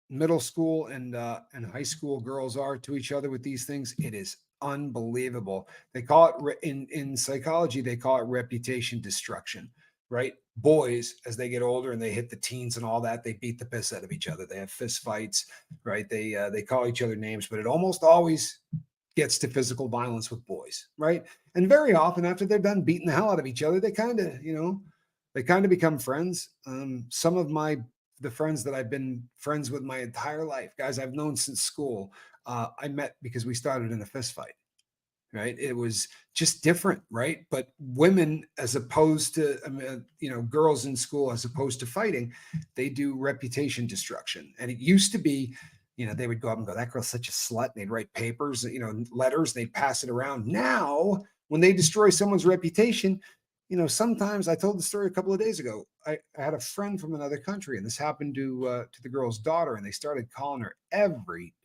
middle school and high school girls are to each other with these things, it is unbelievable. They call it in psychology, they call it reputation destruction, right? Boys, as they get older and they hit the teens and all that, they beat the piss out of each other. They have fist fights, right? They call each other names, but it almost always gets to physical violence with boys, right? And very often after they're done beating the hell out of each other, they kind of, they kind of become friends. Some of the friends that I've been friends with my entire life, guys I've known since school, I met because we started in a fist fight. Right? It was just different, right? But women, as opposed to, girls in school, as opposed to fighting, they do reputation destruction. And it used to be, they would go up and go, that girl's such a slut. And they'd write papers, letters, and they'd pass it around. Now, when they destroy someone's reputation, sometimes I told the story a couple of days ago. I had a friend from another country, and this happened to the girl's daughter, and they started calling her every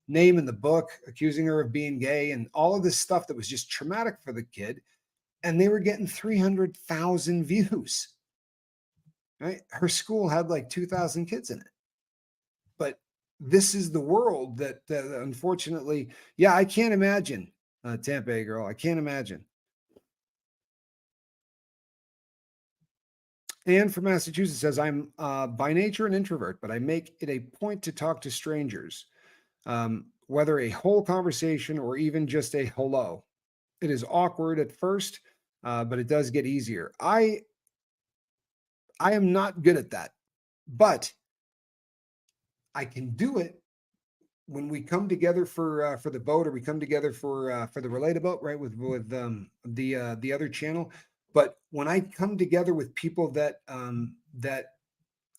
name in the book, accusing her of being gay and all of this stuff that was just traumatic for the kid. And they were getting 300,000 views. Right? Her school had like 2,000 kids in it. But this is the world that unfortunately, yeah, I can't imagine. Tampa Bay girl, I can't imagine. Anne from Massachusetts says, I'm by nature an introvert, but I make it a point to talk to strangers, whether a whole conversation or even just a hello. It is awkward at first, but it does get easier. I am not good at that, but I can do it when we come together for the boat, or we come together for the related boat, right? The other channel. But when I come together with people that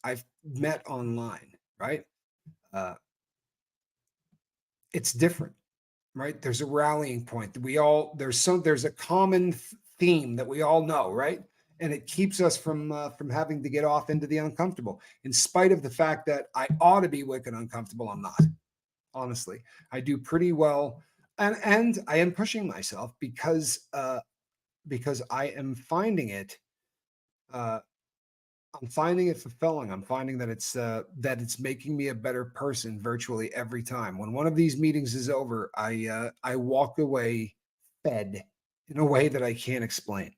I've met online, right? Uh, it's different, right? There's a rallying point that there's a common theme that we all know, right? And it keeps us from having to get off into the uncomfortable, in spite of the fact that I ought to be wicked uncomfortable. I'm not. Honestly, I do pretty well, and I am pushing myself because I am finding it. Uh, I'm finding it fulfilling. I'm finding that it's making me a better person virtually every time. When one of these meetings is over, I walk away fed in a way that I can't explain.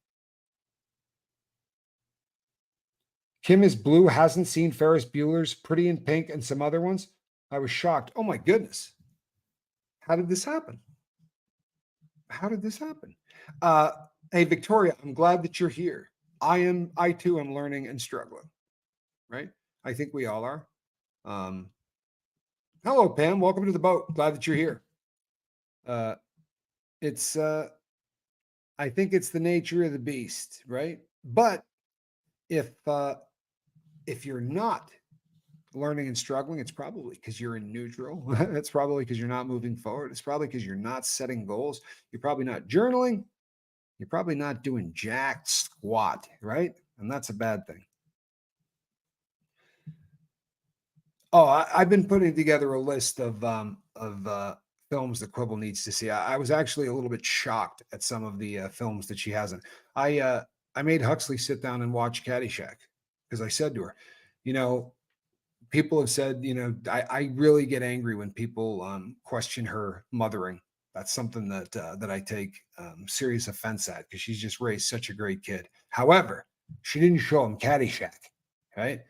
Kim is blue, hasn't seen Ferris Bueller's Pretty in Pink and some other ones. I was shocked. Oh my goodness. How did this happen? How did this happen? Uh, hey, Victoria, I'm glad that you're here. I too am learning and struggling, right? I think we all are. Um, Hello, Pam. Welcome to the boat. Glad that you're here. Uh, it's I think it's the nature of the beast, right? But if uh, if you're not learning and struggling, it's probably because you're in neutral. It's probably because you're not moving forward. It's probably because you're not setting goals. You're probably not journaling. You're probably not doing jack squat, right? And that's a bad thing. Oh, I've been putting together a list of films that Quibble needs to see. I was actually a little bit shocked at some of the films that she hasn't. I made Huxley sit down and watch Caddyshack because I said to her, you know, people have said, I really get angry when people question her mothering. That's something that I take serious offense at, because she's just raised such a great kid. However, she didn't show him Caddyshack, right?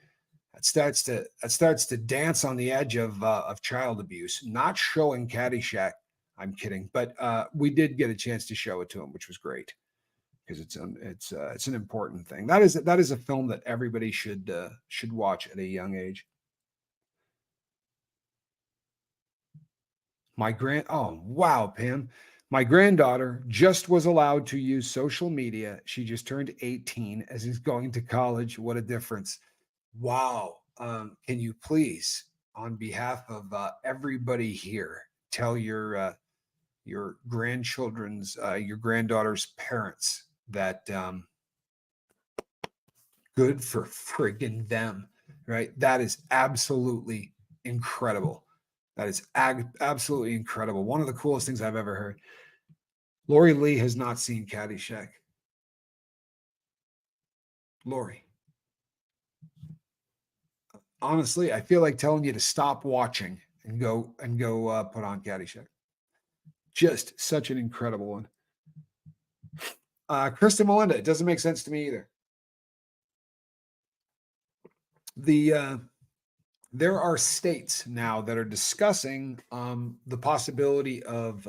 That starts to dance on the edge of child abuse. Not showing Caddyshack. I'm kidding, but we did get a chance to show it to him, which was great, because it's an important thing. That is a film that everybody should watch at a young age. Oh wow, Pam. My granddaughter just was allowed to use social media. She just turned 18 as he's going to college. What a difference. Wow. Can you please, on behalf of everybody here, tell your grandchildren's your granddaughter's parents that good for friggin' them, right? That is absolutely incredible. That is absolutely incredible. One of the coolest things I've ever heard. Lori Lee has not seen Caddyshack. Lori, honestly, I feel like telling you to stop watching and go put on Caddyshack. Just such an incredible one. Kristen Melinda, it doesn't make sense to me either. The There are states now that are discussing the possibility of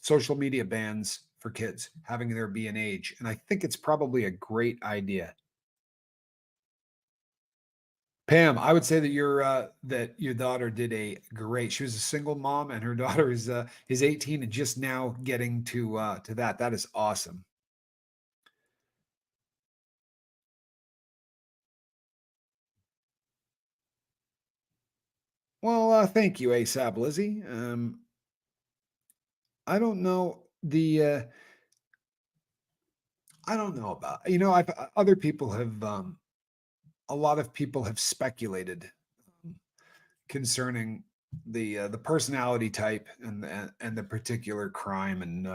social media bans for kids, having there be an age, and I think it's probably a great idea. Pam, I would say that your daughter did a great. She was a single mom, and her daughter is 18 and just now getting to that. That is awesome. Well, thank you, ASAP Lizzie. I don't know I don't know about I've other people have a lot of people have speculated um, concerning the personality type and the particular crime, and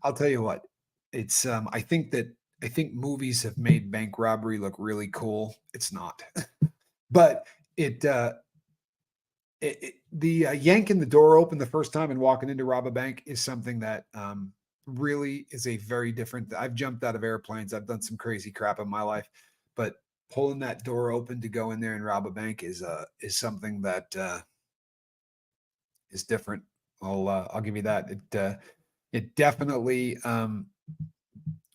I'll tell you what, it's I think movies have made bank robbery look really cool. It's not, but it the yanking the door open the first time and walking into rob a bank is something that really is a very different. I've jumped out of airplanes. I've done some crazy crap in my life, but pulling that door open to go in there and rob a bank is something that is different. I'll give you that. It definitely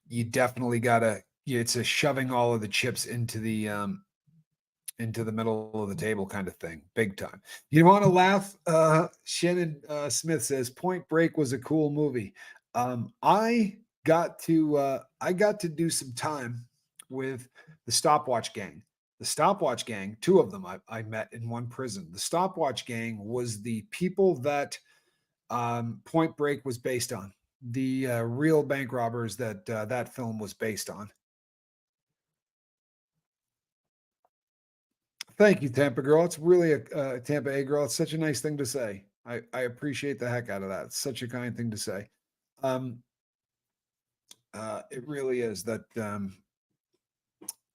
you definitely gotta. It's a shoving all of the chips into the middle of the table kind of thing, big time. You want to laugh? Shannon Smith says Point Break was a cool movie. I got to do some time with the Stopwatch Gang. The Stopwatch Gang, two of them I met in one prison. The Stopwatch Gang was the people that Point Break was based on. The real bank robbers that that film was based on. Thank you, Tampa girl. It's really a Tampa A girl. It's such a nice thing to say. I appreciate the heck out of that. It's such a kind thing to say. Um, it really is that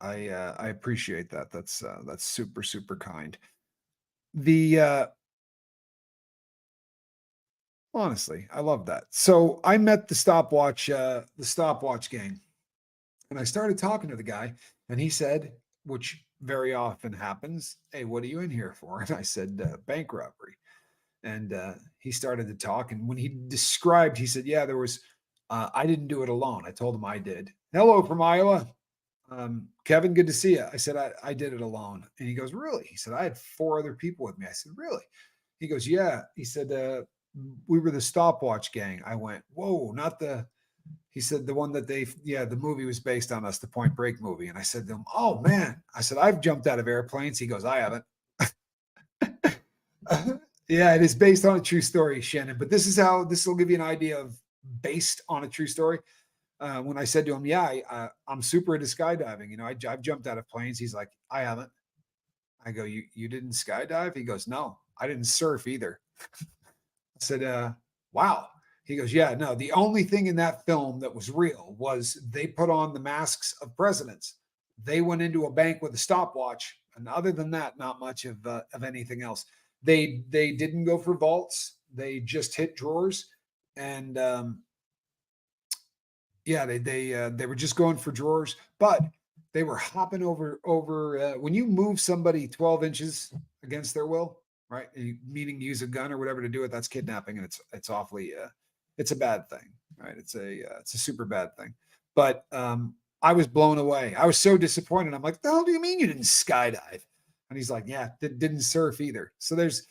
I appreciate that. That's super super kind. The honestly, I love that. So I met the stopwatch gang, and I started talking to the guy, and he said, which very often happens, "Hey, what are you in here for?" And I said, "Bank robbery." And he started to talk. And when he described, he said, "Yeah, there was. I didn't do it alone. I told him I did." Hello from Iowa, Kevin. Good to see you. I said I did it alone, and he goes, "Really?" He said, "I had four other people with me." I said, "Really?" He goes, "Yeah." He said, "We were the stopwatch gang." I went, "Whoa, not the." He said, "The one that yeah, the movie was based on us, the Point Break movie." And I said to him, "Oh man," I said, "I've jumped out of airplanes." He goes, "I haven't." Yeah, it is based on a true story, Shannon. But this will give you an idea of based on a true story. When I said to him, "Yeah, I'm super into skydiving. I've jumped out of planes." He's like, "I haven't." I go, "You didn't skydive?" He goes, "No, I didn't surf either." I said, "Wow." He goes, "Yeah, no. The only thing in that film that was real was they put on the masks of presidents. They went into a bank with a stopwatch, and other than that, not much of anything else. They didn't go for vaults. They just hit drawers, and yeah, they were just going for drawers, but they were hopping over when you move somebody 12 inches against their will, right? Meaning use a gun or whatever to do it, that's kidnapping, and it's awfully it's a bad thing, right? It's a super bad thing. But I was blown away. I was so disappointed. I'm like, the hell do you mean you didn't skydive? And he's like, yeah, didn't surf either. So there's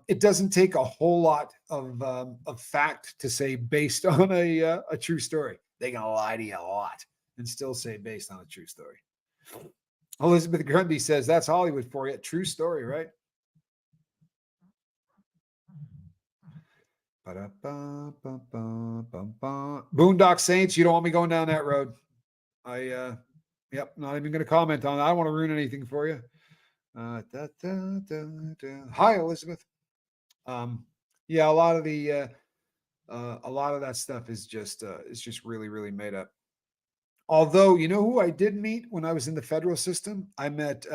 it doesn't take a whole lot of fact to say based on a true story. They're gonna lie to you a lot and still say based on a true story. Elizabeth Grundy says that's Hollywood for you. True story, right? Boondock Saints, you don't want me going down that road. Yep, not even going to comment on it. I don't want to ruin anything for you. Hi, Elizabeth. Um, yeah, a lot of that stuff is just really really made up. Although, you know who I did meet when I was in the federal system? I met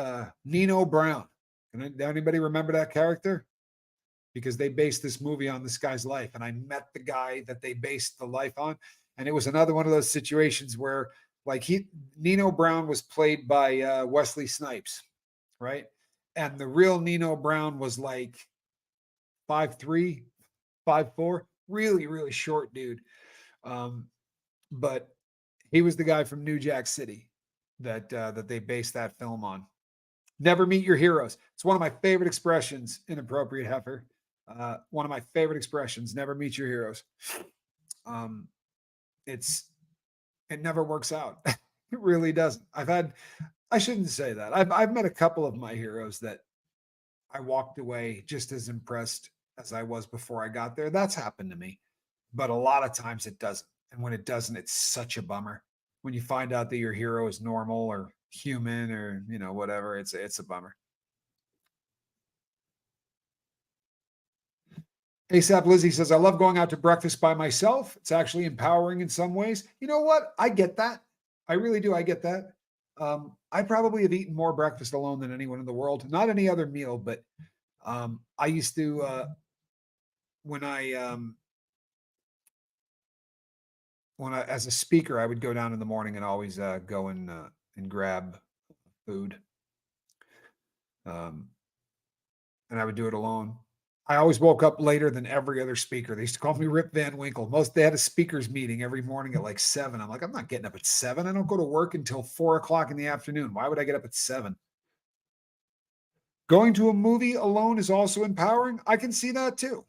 Nino Brown. Can anybody remember that character? Because they based this movie on this guy's life, and I met the guy that they based the life on, and it was another one of those situations where, like, Nino Brown was played by Wesley Snipes, right? And the real Nino Brown was like 5'3", 5'4", really really short dude. Um, but he was the guy from New Jack City that they based that film on. Never meet your heroes. It's one of my favorite expressions, inappropriate heifer. One of my favorite expressions, never meet your heroes. Um, it's it never works out. It really doesn't. I shouldn't say that. I've met a couple of my heroes that I walked away just as impressed as I was before I got there. That's happened to me. But a lot of times it doesn't. And when it doesn't, it's such a bummer. When you find out that your hero is normal or human or, whatever, it's a bummer. ASAP Lizzie says, I love going out to breakfast by myself. It's actually empowering in some ways. You know what? I get that. I really do. I get that. I probably have eaten more breakfast alone than anyone in the world. Not any other meal, but I used to, when I, as a speaker, I would go down in the morning and always go and grab food. Um, and I would do it alone. I always woke up later than every other speaker. They used to call me Rip Van Winkle. They had a speakers meeting every morning at like 7. I'm like, I'm not getting up at 7. I don't go to work until 4 o'clock in the afternoon. Why would I get up at 7? Going to a movie alone is also empowering. I can see that too.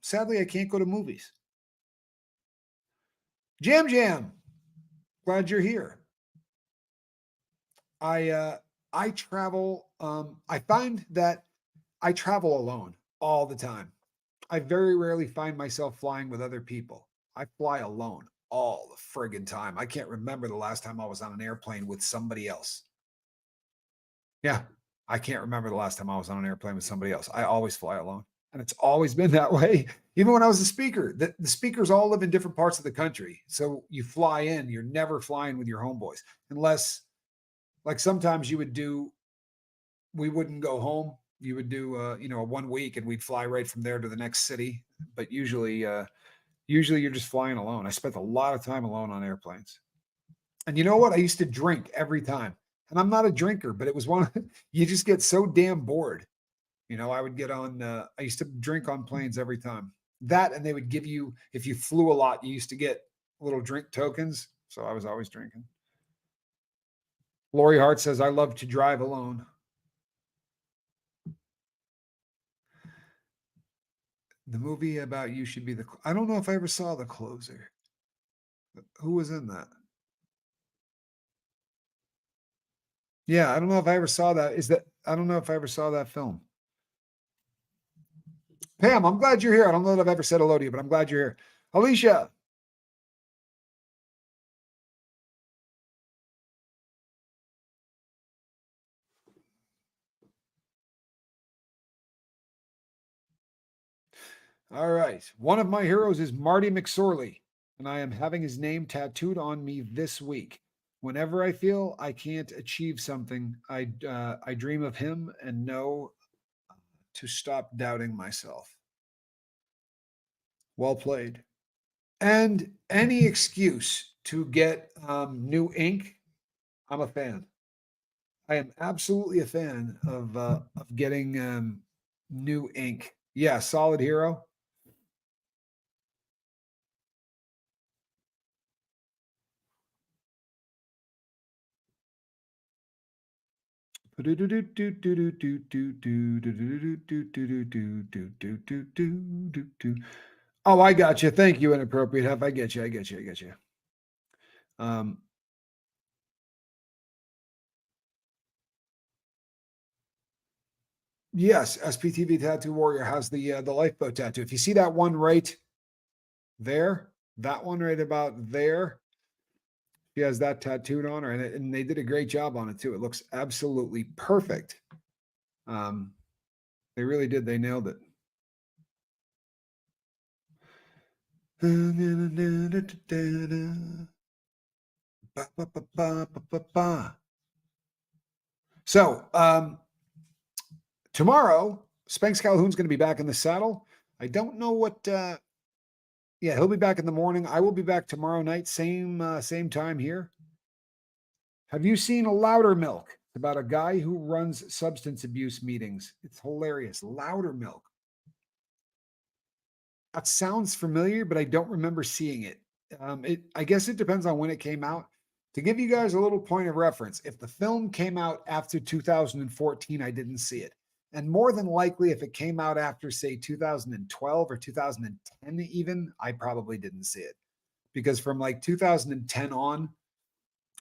Sadly, I can't go to movies. Jam Jam, glad you're here. I travel. I find that I travel alone all the time. I very rarely find myself flying with other people. I fly alone all the friggin' time. I can't remember the last time I was on an airplane with somebody else. Yeah, I can't remember the last time I was on an airplane with somebody else. I always fly alone. And it's always been that way. Even when I was a speaker, the speakers all live in different parts of the country. So you fly in, you're never flying with your homeboys unless, like, sometimes we wouldn't go home. You would do, a 1 week and we'd fly right from there to the next city. But usually you're just flying alone. I spent a lot of time alone on airplanes. And you know what? I used to drink every time. And I'm not a drinker, but it was you just get so damn bored. I would get on, I used to drink on planes every time. That, and they would give you, if you flew a lot, you used to get little drink tokens. So I was always drinking. Lori Hart says, I love to drive alone. The movie about you should be I don't know if I ever saw The Closer. Who was in that? Yeah, I don't know if I ever saw that. I don't know if I ever saw that film. Pam, I'm glad you're here. I don't know that I've ever said hello to you, but I'm glad you're here. Alicia. All right. One of my heroes is Marty McSorley, and I am having his name tattooed on me this week. Whenever I feel I can't achieve something, I dream of him and know to stop doubting myself. Well played. And any excuse to get new ink, I'm a fan. I am absolutely a fan of getting new ink. Yeah, solid hero. Oh, I got you. Thank you, inappropriate Huff. I get you. I get you. I get you. Um, yes, SPTV Tattoo Warrior has the lifeboat tattoo. If you see that one right there, that one right about there, she has that tattooed on her, and they did a great job on it too. It looks absolutely perfect. Um, they really did. They nailed it. So tomorrow, Spanx Calhoun's going to be back in the saddle. I don't know what. Yeah, he'll be back in the morning. I will be back tomorrow night, same time here. Have you seen Louder Milk? It's about a guy who runs substance abuse meetings. It's hilarious. Louder Milk. That sounds familiar, but I don't remember seeing it. I guess it depends on when it came out. To give you guys a little point of reference, if the film came out after 2014, I didn't see it. And more than likely, if it came out after, say, 2012 or 2010, even, I probably didn't see it. Because from like 2010 on,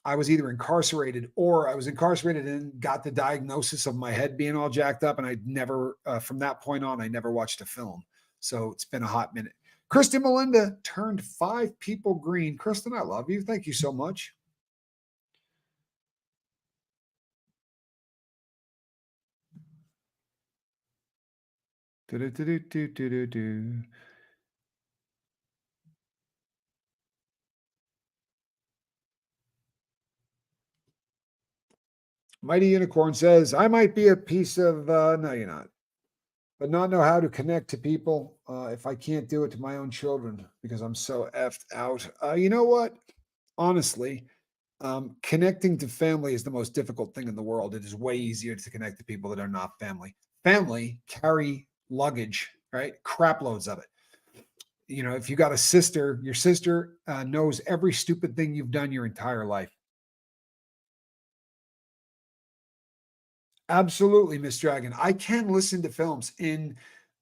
I was either incarcerated or I was incarcerated and got the diagnosis of my head being all jacked up. And I never, from that point on, I never watched a film. So it's been a hot minute. Kristen Melinda turned 5 people green. Kristen, I love you. Thank you so much. Do-do-do-do-do-do-do. Mighty Unicorn says, I might be a piece of, no, you're not, but not know how to connect to people if I can't do it to my own children because I'm so effed out. You know what? Honestly, connecting to family is the most difficult thing in the world. It is way easier to connect to people that are not family. Family carry luggage, right? Crap loads of it. You know, if you got a sister, your sister knows every stupid thing you've done your entire life. Absolutely, Miss Dragon. I can listen to films in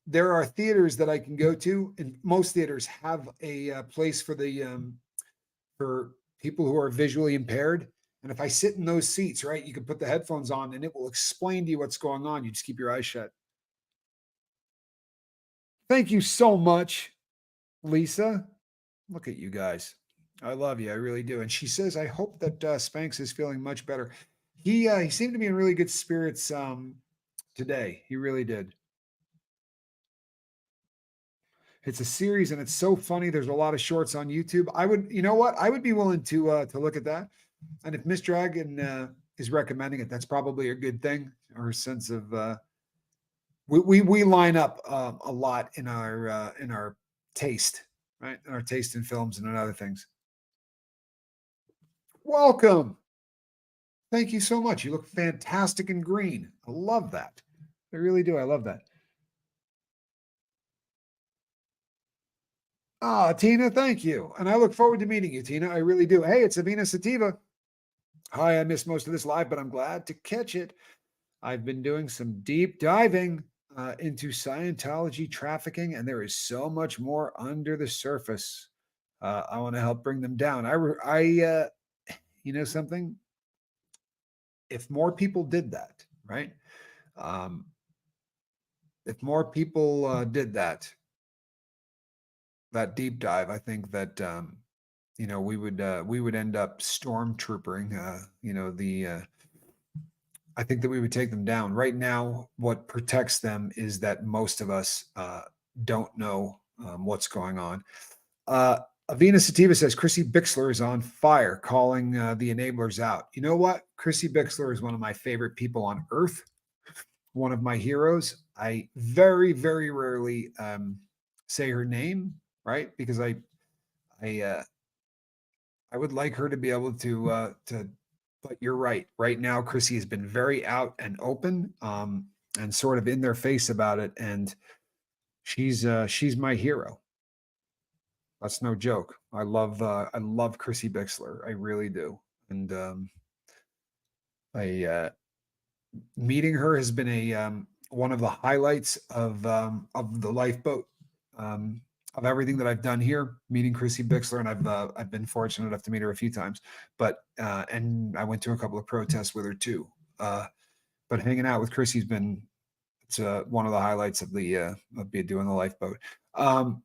there are theaters that I can go to, and most theaters have a place for people who are visually impaired. And if I sit in those seats, right, you can put the headphones on and it will explain to you what's going on. You just keep your eyes shut. Thank you so much, Lisa. Look at you guys. I love you. I really do. And she says, I hope that Spanx is feeling much better. He seemed to be in really good spirits today. He really did. It's a series and it's so funny. There's a lot of shorts on YouTube. I would, you know what? I would be willing to look at that. And if Miss Dragon is recommending it, that's probably a good thing. Her sense of we line up a lot in our taste, right? In our taste in films and in other things. Welcome. Thank you so much. You look fantastic in green. I love that. I really do. I love that. Ah, Tina, thank you. And I look forward to meeting you, Tina. I really do. Hey, it's Avina Sativa. Hi, I missed most of this live, but I'm glad to catch it. I've been doing some deep diving into Scientology trafficking, and there is so much more under the surface. I want to help bring them down. You know something? If more people did that, right? Um, if more people did that deep dive, I think that you know we would end up stormtroopering. You know the I think that we would take them down. Right now, what protects them is that most of us don't know what's going on. Uh, Avina Sativa says Chrissy Bixler is on fire, calling the enablers out. You know what? Chrissy Bixler is one of my favorite people on earth, one of my heroes. I very, very rarely say her name, right? Because I, uh, I would like her to be able to. But you're right. Right now, Chrissy has been very out and open, and sort of in their face about it, and she's my hero. That's no joke. I love Chrissy Bixler. I really do. And I meeting her has been a one of the highlights of the lifeboat of everything that I've done here. Meeting Chrissy Bixler, and I've been fortunate enough to meet her a few times. But and I went to a couple of protests with her too. But hanging out with Chrissy's been it's one of the highlights of be doing the lifeboat. Um,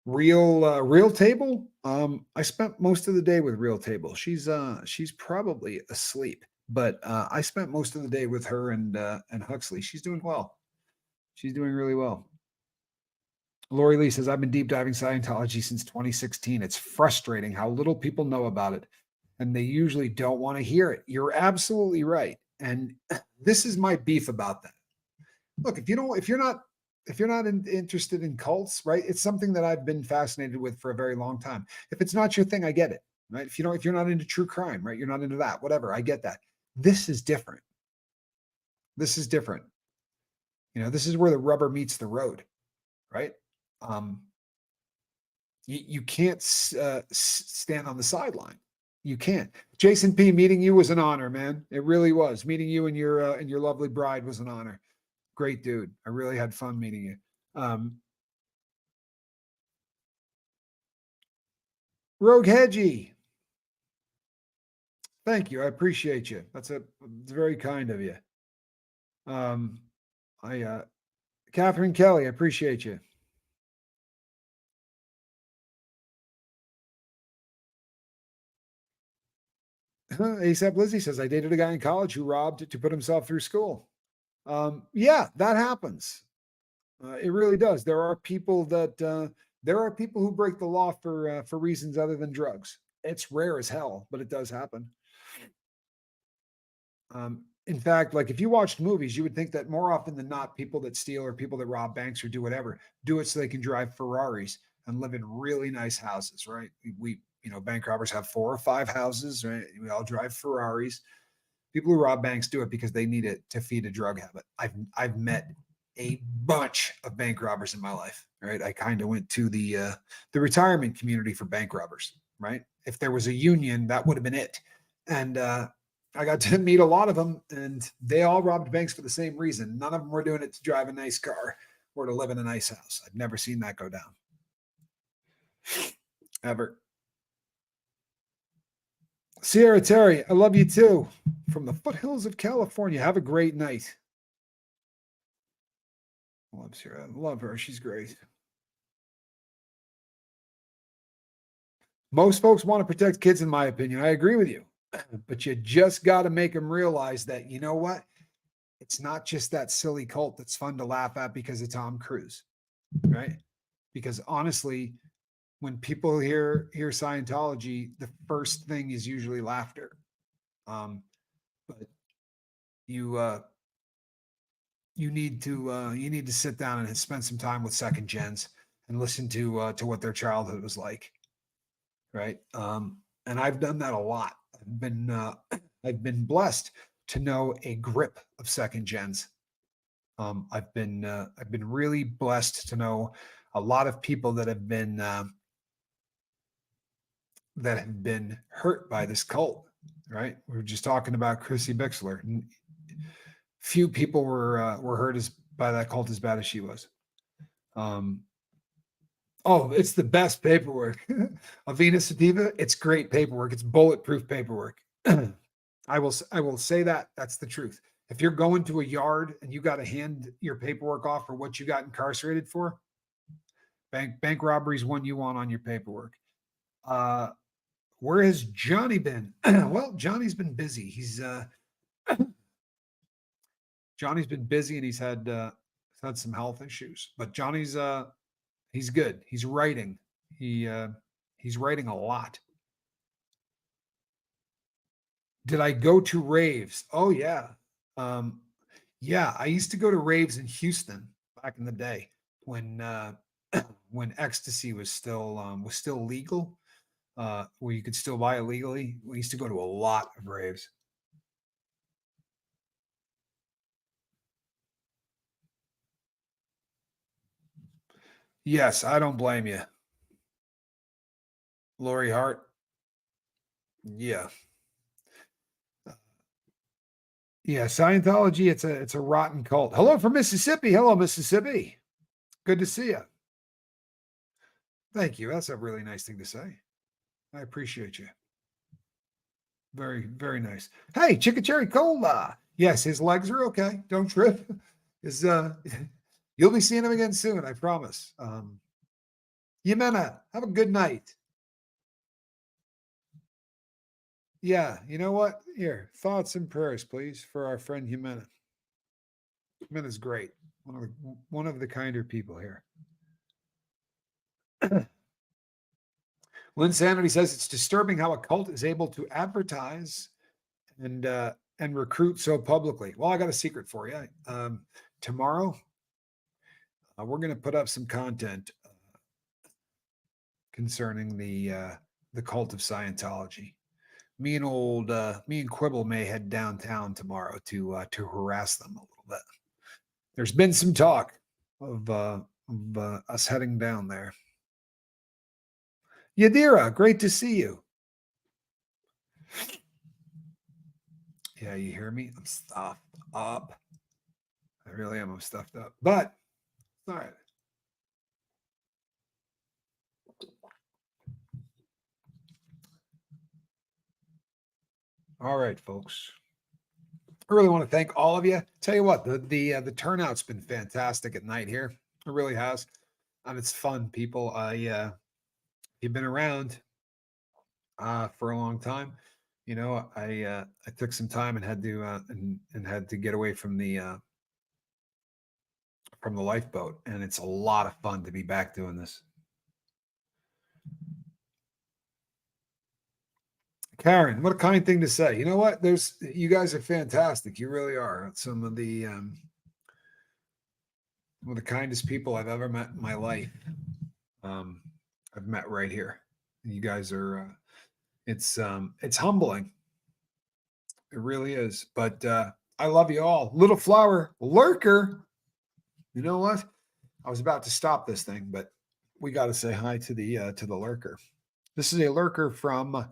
real table. I spent most of the day with real table. She's probably asleep, but I spent most of the day with her and Huxley. She's doing well. She's doing really well. Lori Lee says, I've been deep diving Scientology since 2016. It's frustrating how little people know about it, and they usually don't want to hear it. You're absolutely right. And this is my beef about that. Look, if you're not interested in cults, right? It's something that I've been fascinated with for a very long time. If it's not your thing, I get it, right? If you're not into true crime, right? You're not into that, whatever. I get that. This is different. This is different. You know, this is where the rubber meets the road, right? Um, you can't stand on the sideline. You can't. Jason P, meeting you was an honor, man. It really was. Meeting you and your lovely bride was an honor. Great dude. I really had fun meeting you. Rogue Hedgie, thank you. I appreciate you. It's very kind of you. Um, I Catherine Kelly, I appreciate you. ASAP Lizzie says I dated a guy in college who robbed to put himself through school. Yeah, that happens. It really does. There are people who break the law for reasons other than drugs. It's rare as hell, but it does happen. In fact, like if you watched movies, you would think that more often than not, people that steal or people that rob banks or do whatever do it so they can drive Ferraris and live in really nice houses, right? Bank robbers have 4 or 5 houses, right? We all drive Ferraris. People who rob banks do it because they need it to feed a drug habit. I've met a bunch of bank robbers in my life, right? I kind of went to the retirement community for bank robbers, right? If there was a union, that would have been it. And I got to meet a lot of them, and they all robbed banks for the same reason. None of them were doing it to drive a nice car or to live in a nice house. I've never seen that go down. Ever. Sierra Terry, I love you too. From the foothills of California. Have a great night. Love Sierra. Love her. She's great. Most folks want to protect kids, in my opinion. I agree with you. But you just got to make them realize that, you know what? It's not just that silly cult that's fun to laugh at because of Tom Cruise, right? Because honestly, when people hear Scientology, the first thing is usually laughter. But you you need to sit down and spend some time with second gens and listen to what their childhood was like, right? And I've done that a lot. I've been blessed to know a grip of second gens. I've been really blessed to know a lot of people that have been hurt by this cult. Right? We were just talking about Chrissy Bixler. Few people were hurt by that cult as bad as she was. Oh, it's the best paperwork. Avena Sativa, it's great paperwork. It's bulletproof paperwork. I will say that that's the truth. If you're going to a yard and you got to hand your paperwork off for what you got incarcerated for, bank robbery is one you want on your paperwork. Where has Johnny been? Well, Johnny's been busy. Johnny's been busy and he's had some health issues. But Johnny's he's good. He's writing. He's writing a lot. Did I go to raves? Oh yeah. Yeah, I used to go to raves in Houston back in the day when when ecstasy was still legal, where you could still buy it legally. We used to go to a lot of raves. Yes, I don't blame you. Lori Hart. Yeah. Yeah, Scientology, it's a rotten cult. Hello from Mississippi. Hello, Mississippi. Good to see you. Thank you. That's a really nice thing to say. I appreciate you. Very, very nice. Hey, Cherry Cola. Yes, his legs are okay. Don't trip. Is you'll be seeing him again soon, I promise. Yimena, have a good night. Yeah, you know what? Here, thoughts and prayers, please, for our friend Jimena. Jimena's great. One of the kinder people here. Lynn Sanity says it's disturbing how a cult is able to advertise and recruit so publicly. Well, I got a secret for you. Tomorrow, we're going to put up some content concerning the cult of Scientology. Me and Quibble may head downtown tomorrow to harass them a little bit. There's been some talk of us heading down there. Yadira, great to see you. Yeah, you hear me? I'm stuffed up. I really am. I'm stuffed up. But all right. All right, folks. I really want to thank all of you. Tell you what, the turnout's been fantastic at night here. It really has. And it's fun, people. You've been around for a long time. I took some time and had to and had to get away from the lifeboat, and it's a lot of fun to be back doing this. Karen, what a kind thing to say. You know what? There's you guys are fantastic. You really are. Some of the kindest people I've ever met in my life. Um, I've met right here. You guys are. It's humbling. It really is. But I love you all. Little flower lurker. You know what? I was about to stop this thing, but we got to say hi to the lurker. This is a lurker from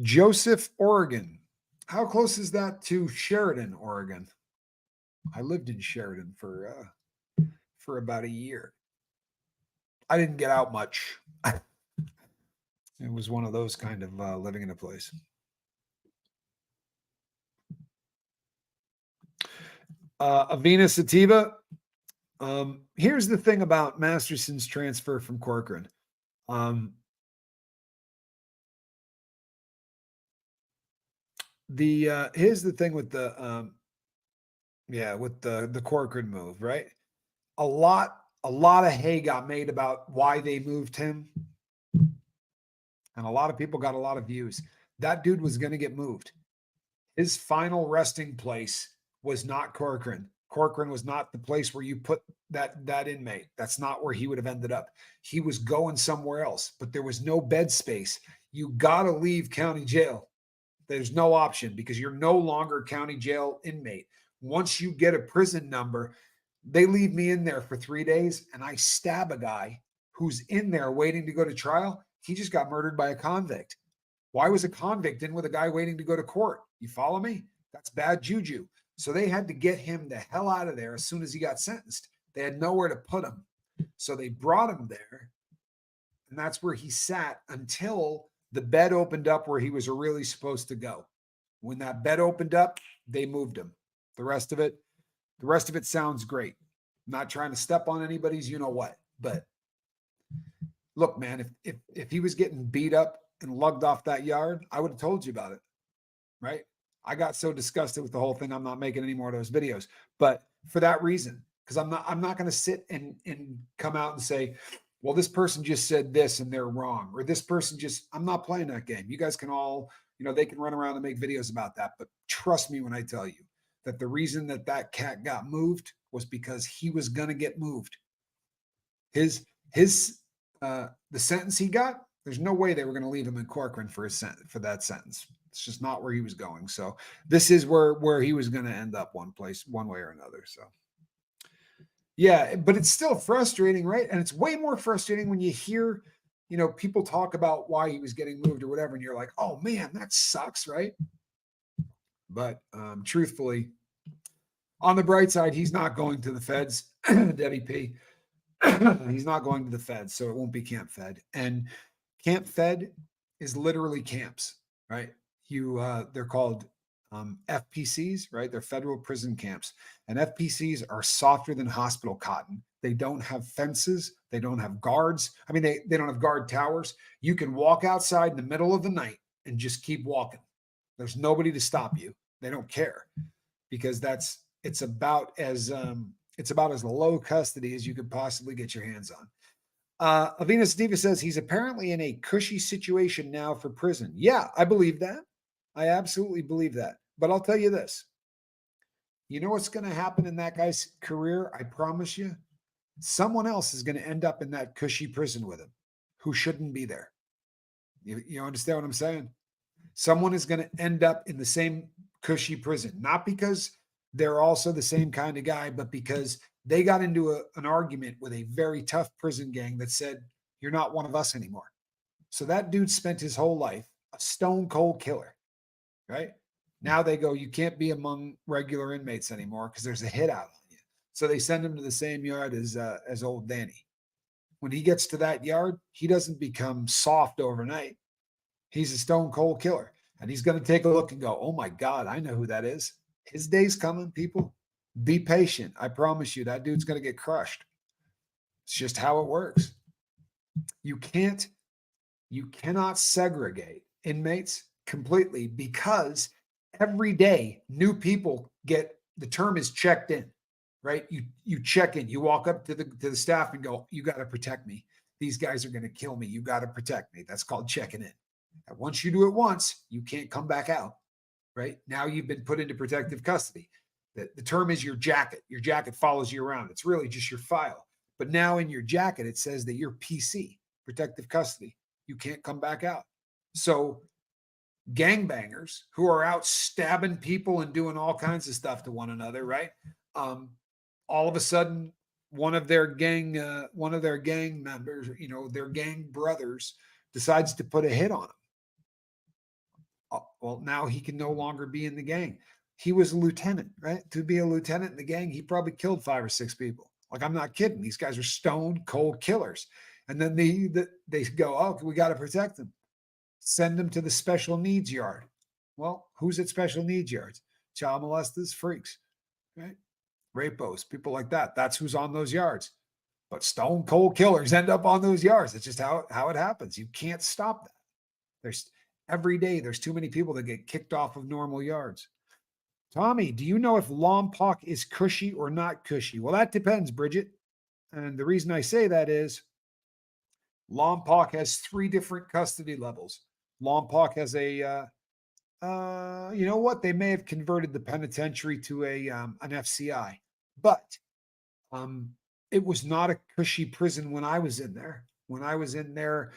Joseph, Oregon. How close is that to Sheridan, Oregon? I lived in Sheridan for about a year. I didn't get out much. It was one of those kind of living in a place. Avena Sativa. Here's the thing about Masterson's transfer from Corcoran. Here's the thing with the Corcoran move, right? A lot of hay got made about why they moved him, and a lot of people got a lot of views. That dude was going to get moved. His final resting place was not Corcoran. Corcoran was not the place where you put that inmate. That's not where he would have ended up. He was going somewhere else, but there was no bed space. You got to leave county jail. There's no option because you're no longer county jail inmate. Once you get a prison number, they leave me in there for 3 days and I stab a guy who's in there waiting to go to trial. He just got murdered by a convict. Why was a convict in with a guy waiting to go to court? You follow me? That's bad juju. So they had to get him the hell out of there as soon as he got sentenced. They had nowhere to put him. So they brought him there. And that's where he sat until the bed opened up where he was really supposed to go. When that bed opened up, they moved him. The rest of it sounds great. I'm not trying to step on anybody's you know what, but look, man, if he was getting beat up and lugged off that yard, I would have told you about it. Right? I got so disgusted with the whole thing, I'm not making any more of those videos. But for that reason, because I'm not going to sit and come out and say, well, this person just said this and they're wrong, or this person just, I'm not playing that game. You guys can all, they can run around and make videos about that. But trust me when I tell you that the reason that cat got moved was because he was going to get moved. His the sentence he got, there's no way they were going to leave him in Corcoran for that sentence. It's just not where he was going. So this is where he was going to end up one place, one way or another. So yeah, but it's still frustrating, right? And it's way more frustrating when you hear, people talk about why he was getting moved or whatever, and you're like, oh man, that sucks, right? But truthfully, on the bright side, he's not going to the feds, Debbie P. He's not going to the feds, so it won't be Camp Fed. And Camp Fed is literally camps, right? They're called FPCs, right? They're federal prison camps, and FPCs are softer than hospital cotton. They don't have fences. They don't have guards. I mean, they don't have guard towers. You can walk outside in the middle of the night and just keep walking. There's nobody to stop you. They don't care because it's about as low custody as you could possibly get your hands on. Avena Sativa says he's apparently in a cushy situation now for prison. Yeah, I believe that. I absolutely believe that. But I'll tell you this. You know what's going to happen in that guy's career? I promise you. Someone else is going to end up in that cushy prison with him who shouldn't be there. You understand what I'm saying? Someone is going to end up in the same cushy prison, not because they're also the same kind of guy, but because they got into an argument with a very tough prison gang that said, you're not one of us anymore. So that dude spent his whole life a stone cold killer, right? Now they go, you can't be among regular inmates anymore because there's a hit out on you. So they send him to the same yard as old Danny. When he gets to that yard, he doesn't become soft overnight. He's a stone cold killer. And he's going to take a look and go, oh my God, I know who that is. His day's coming, people. Be patient. I promise you, that dude's going to get crushed. It's just how it works. You can't, you cannot segregate inmates completely because every day new people get, the term is checked in, right? You check in, you walk up to the staff and go, you got to protect me. These guys are going to kill me. You got to protect me. That's called checking in. And once you do it once, you can't come back out, right? Now you've been put into protective custody. The term is your jacket. Your jacket follows you around. It's really just your file. But now in your jacket, it says that you're PC, protective custody. You can't come back out. So gangbangers who are out stabbing people and doing all kinds of stuff to one another, right? All of a sudden, one of their gang members, their gang brothers, decides to put a hit on him. Well, now he can no longer be in the gang. He was a lieutenant, right? To be a lieutenant in the gang, he probably killed 5 or 6 people. Like, I'm not kidding. These guys are stone cold killers. And then they go, oh, we got to protect them. Send them to the special needs yard. Well, who's at special needs yards? Child molesters, freaks, right? Rapos, people like that. That's who's on those yards. But stone cold killers end up on those yards. It's just how it happens. You can't stop that. Every day there's too many people that get kicked off of normal yards. Tommy, do you know if Lompoc is cushy or not cushy? Well, that depends, Bridget. And the reason I say that is Lompoc has 3 different custody levels. Lompoc has you know what? They may have converted the penitentiary to an FCI, but it was not a cushy prison when I was in there. When I was in there,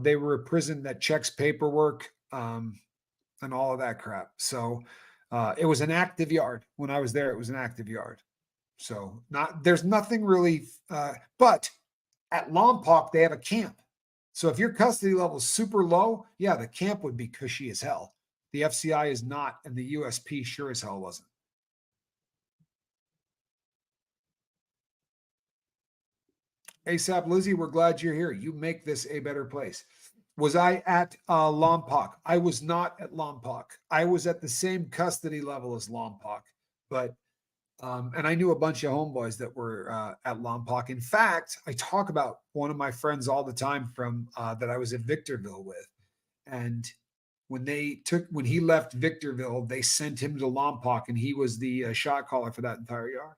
they were a prison that checks paperwork and all of that crap. So it was an active yard. When I was there, it was an active yard. So there's nothing really, but at Lompoc, they have a camp. So if your custody level is super low, yeah, the camp would be cushy as hell. The FCI is not, and the USP sure as hell wasn't. ASAP Lizzie, we're glad you're here. You make this a better place. Was I at Lompoc? I was not at Lompoc. I was at the same custody level as Lompoc, but and I knew a bunch of homeboys that were at Lompoc. In fact, I talk about one of my friends all the time from that I was at Victorville with, and when he left Victorville, they sent him to Lompoc, and he was the shot caller for that entire yard.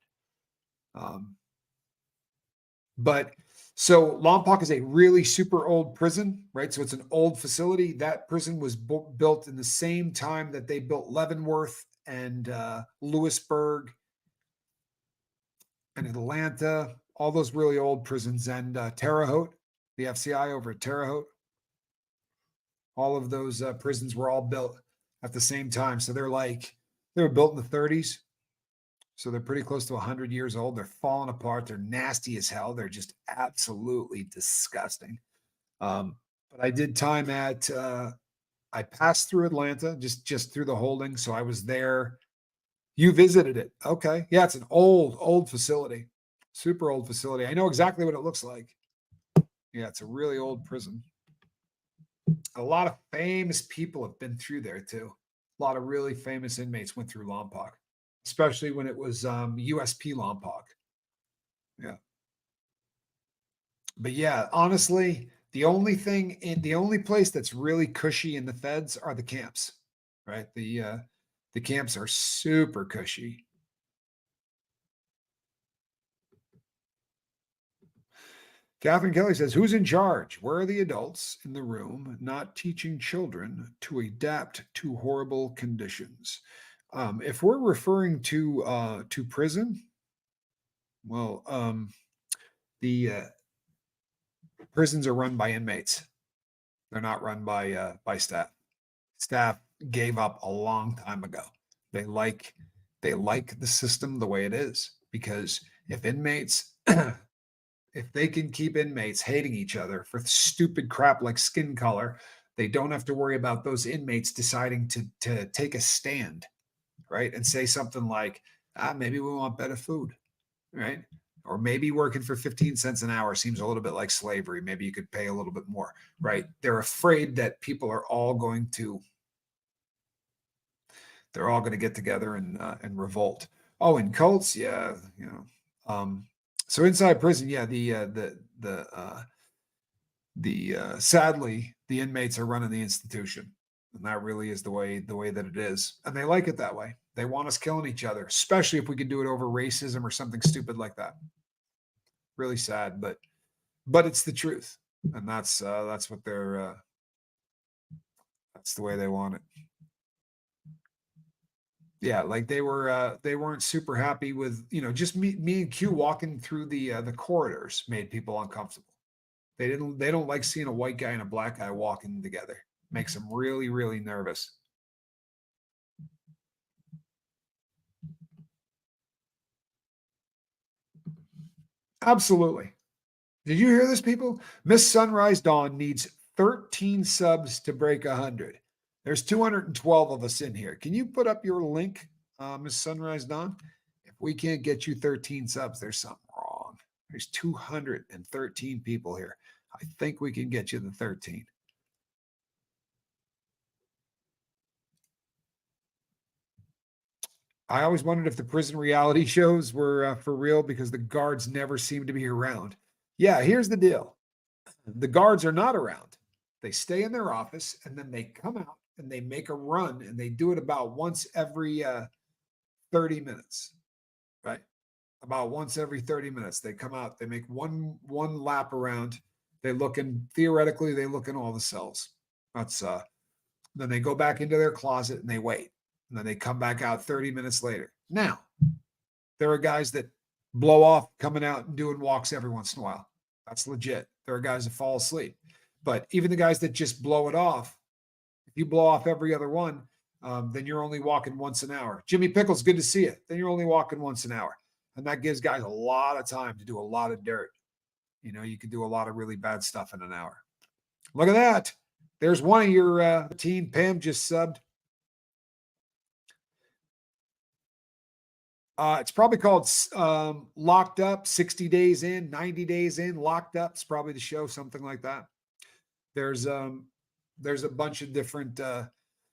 But so Lompoc is a really super old prison, right? So it's an old facility. That prison was built in the same time that they built Leavenworth and Lewisburg and Atlanta, all those really old prisons, and Terre Haute, the FCI over at Terre Haute. All of those prisons were all built at the same time. So they were built in the 30s. So they're pretty close to 100 years old. They're falling apart. They're nasty as hell. They're just absolutely disgusting. But I did time at, I passed through Atlanta, just through the holding. So I was there. You visited it. Okay. Yeah, it's an old facility. Super old facility. I know exactly what it looks like. Yeah, it's a really old prison. A lot of famous people have been through there too. A lot of really famous inmates went through Lompoc, especially when it was USP Lompoc. Yeah. But yeah, honestly, the only place that's really cushy in the feds are the camps, right? The camps are super cushy. Catherine Kelly says, who's in charge? Where are the adults in the room not teaching children to adapt to horrible conditions? If we're referring to prison, well, the prisons are run by inmates. They're not run by staff. Staff gave up a long time ago. They like the system the way it is, because if inmates if they can keep inmates hating each other for stupid crap like skin color, They don't have to worry about those inmates deciding to take a stand, right? And say something like, maybe we want better food, right? Or maybe working for 15 cents an hour seems a little bit like slavery. Maybe you could pay a little bit more, right? They're afraid that people are all going to get together and revolt. Oh, in cults, yeah, you know. So inside prison, yeah, sadly the inmates are running the institution, and that really is the way that it is, and they like it that way. They want us killing each other, especially if we could do it over racism or something stupid like that. Really sad, but it's the truth, and that's what that's the way they want it. Yeah, like they weren't super happy with, just me and Q walking through the corridors made people uncomfortable. They don't like seeing a white guy and a black guy walking together. Makes them really, really nervous. Absolutely. Did you hear this, people? Miss Sunrise Dawn needs 13 subs to break 100. There's 212 of us in here. Can you put up your link, Miss Sunrise Dawn? If we can't get you 13 subs, there's something wrong. There's 213 people here. I think we can get you the 13. I always wondered if the prison reality shows were for real because the guards never seem to be around. Yeah, here's the deal. The guards are not around. They stay in their office and then they come out and they make a run, and they do it about once every 30 minutes, right? About once every 30 minutes. They come out, they make one lap around. Theoretically, they look in all the cells. That's Then they go back into their closet and they wait. And then they come back out 30 minutes later. Now, there are guys that blow off coming out and doing walks every once in a while. That's legit. There are guys that fall asleep. But even the guys that just blow it off, if you blow off every other one, then you're only walking once an hour. Jimmy Pickles, good to see you. Then you're only walking once an hour. And that gives guys a lot of time to do a lot of dirt. You can do a lot of really bad stuff in an hour. Look at that. There's one of your team. Pam just subbed. It's probably called Locked Up, 60 Days In, 90 Days In, Locked Up. It's probably the show, something like that. There's a bunch of different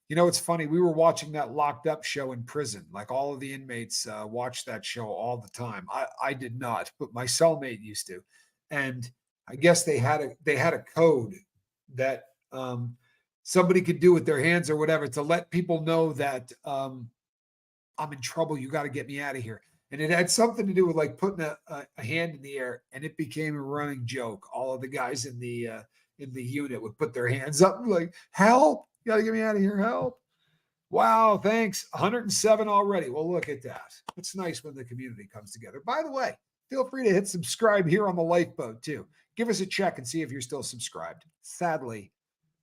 it's funny. We were watching that Locked Up show in prison. Like all of the inmates watch that show all the time. I did not, but my cellmate used to. And I guess they had a code that somebody could do with their hands or whatever to let people know that I'm in trouble. You got to get me out of here. And it had something to do with like putting a hand in the air, and it became a running joke. All of the guys in the unit would put their hands up like, help, you got to get me out of here, help. Wow, thanks. 107 already. Well, look at that. It's nice when the community comes together. By the way, feel free to hit subscribe here on the Lifeboat too. Give us a check and see if you're still subscribed. Sadly,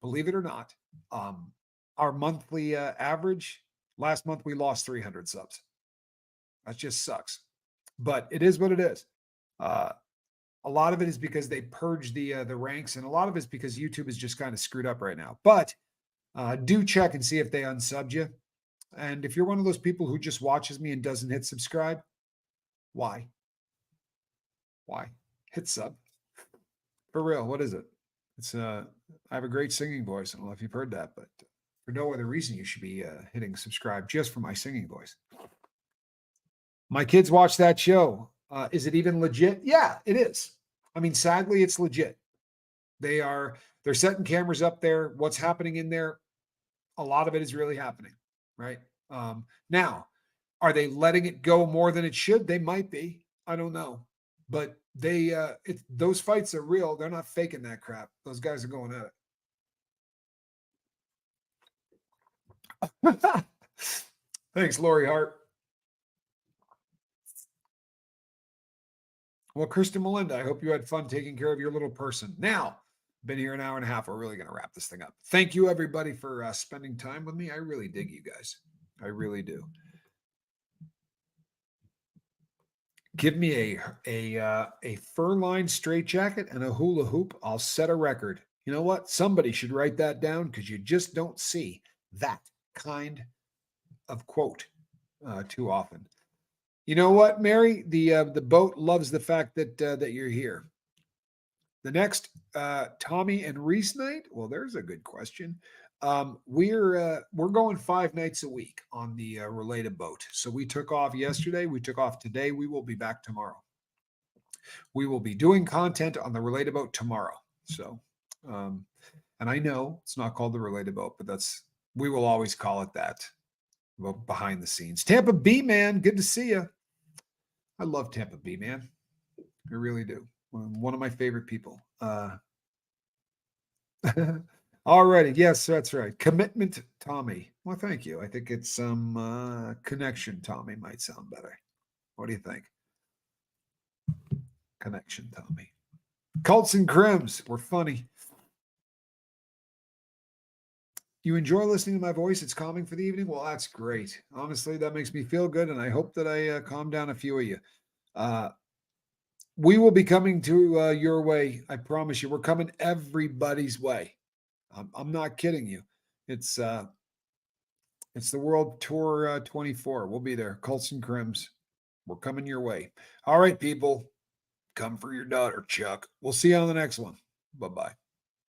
believe it or not, our monthly average, last month we lost 300 subs. That just sucks. But it is what it is. A lot of it is because they purged the ranks, and a lot of it is because YouTube is just kind of screwed up right now. But do check and see if they unsubbed you. And if you're one of those people who just watches me and doesn't hit subscribe, why? Why? Hit sub. For real, what is it? It's I have a great singing voice. I don't know if you've heard that, but for no other reason, you should be hitting subscribe just for my singing voice. My kids watch that show. Is it even legit? Yeah, it is. I mean, sadly, it's legit. They're setting cameras up there. What's happening in there? A lot of it is really happening, right? Now, are they letting it go more than it should? They might be. I don't know, but those fights are real. They're not faking that crap. Those guys are going at it. Thanks, Lori Hart. Well, Kristen Melinda, I hope you had fun taking care of your little person. Now, been here an hour and a half. We're really going to wrap this thing up. Thank you, everybody, for spending time with me. I really dig you guys. I really do. Give me a fur-lined straitjacket and a hula hoop. I'll set a record. You know what? Somebody should write that down because you just don't see that kind of quote too often. You know what, Mary? The boat loves the fact that you're here. The next Tommy and Reese night. Well, there's a good question. We're going 5 nights a week on the related boat. So we took off yesterday. We took off today. We will be back tomorrow. We will be doing content on the related boat tomorrow. So, and I know it's not called the related boat, but we will always call it that. Well, behind the scenes, Tampa B man, good to see you. I love Tampa B man. I really do. One of my favorite people. Alrighty. Yes, that's right. Commitment, Tommy. Well, thank you. I think it's some connection, Tommy might sound better. What do you think? Connection, Tommy. Cults and Crims. We're funny. You enjoy listening to my voice? It's calming for the evening? Well, that's great. Honestly, that makes me feel good, and I hope that I calm down a few of you. We will be coming to your way. I promise you. We're coming everybody's way. I'm not kidding you. It's the World Tour 24. We'll be there. Cults and Crims. We're coming your way. All right, people. Come for your daughter, Chuck. We'll see you on the next one. Bye-bye.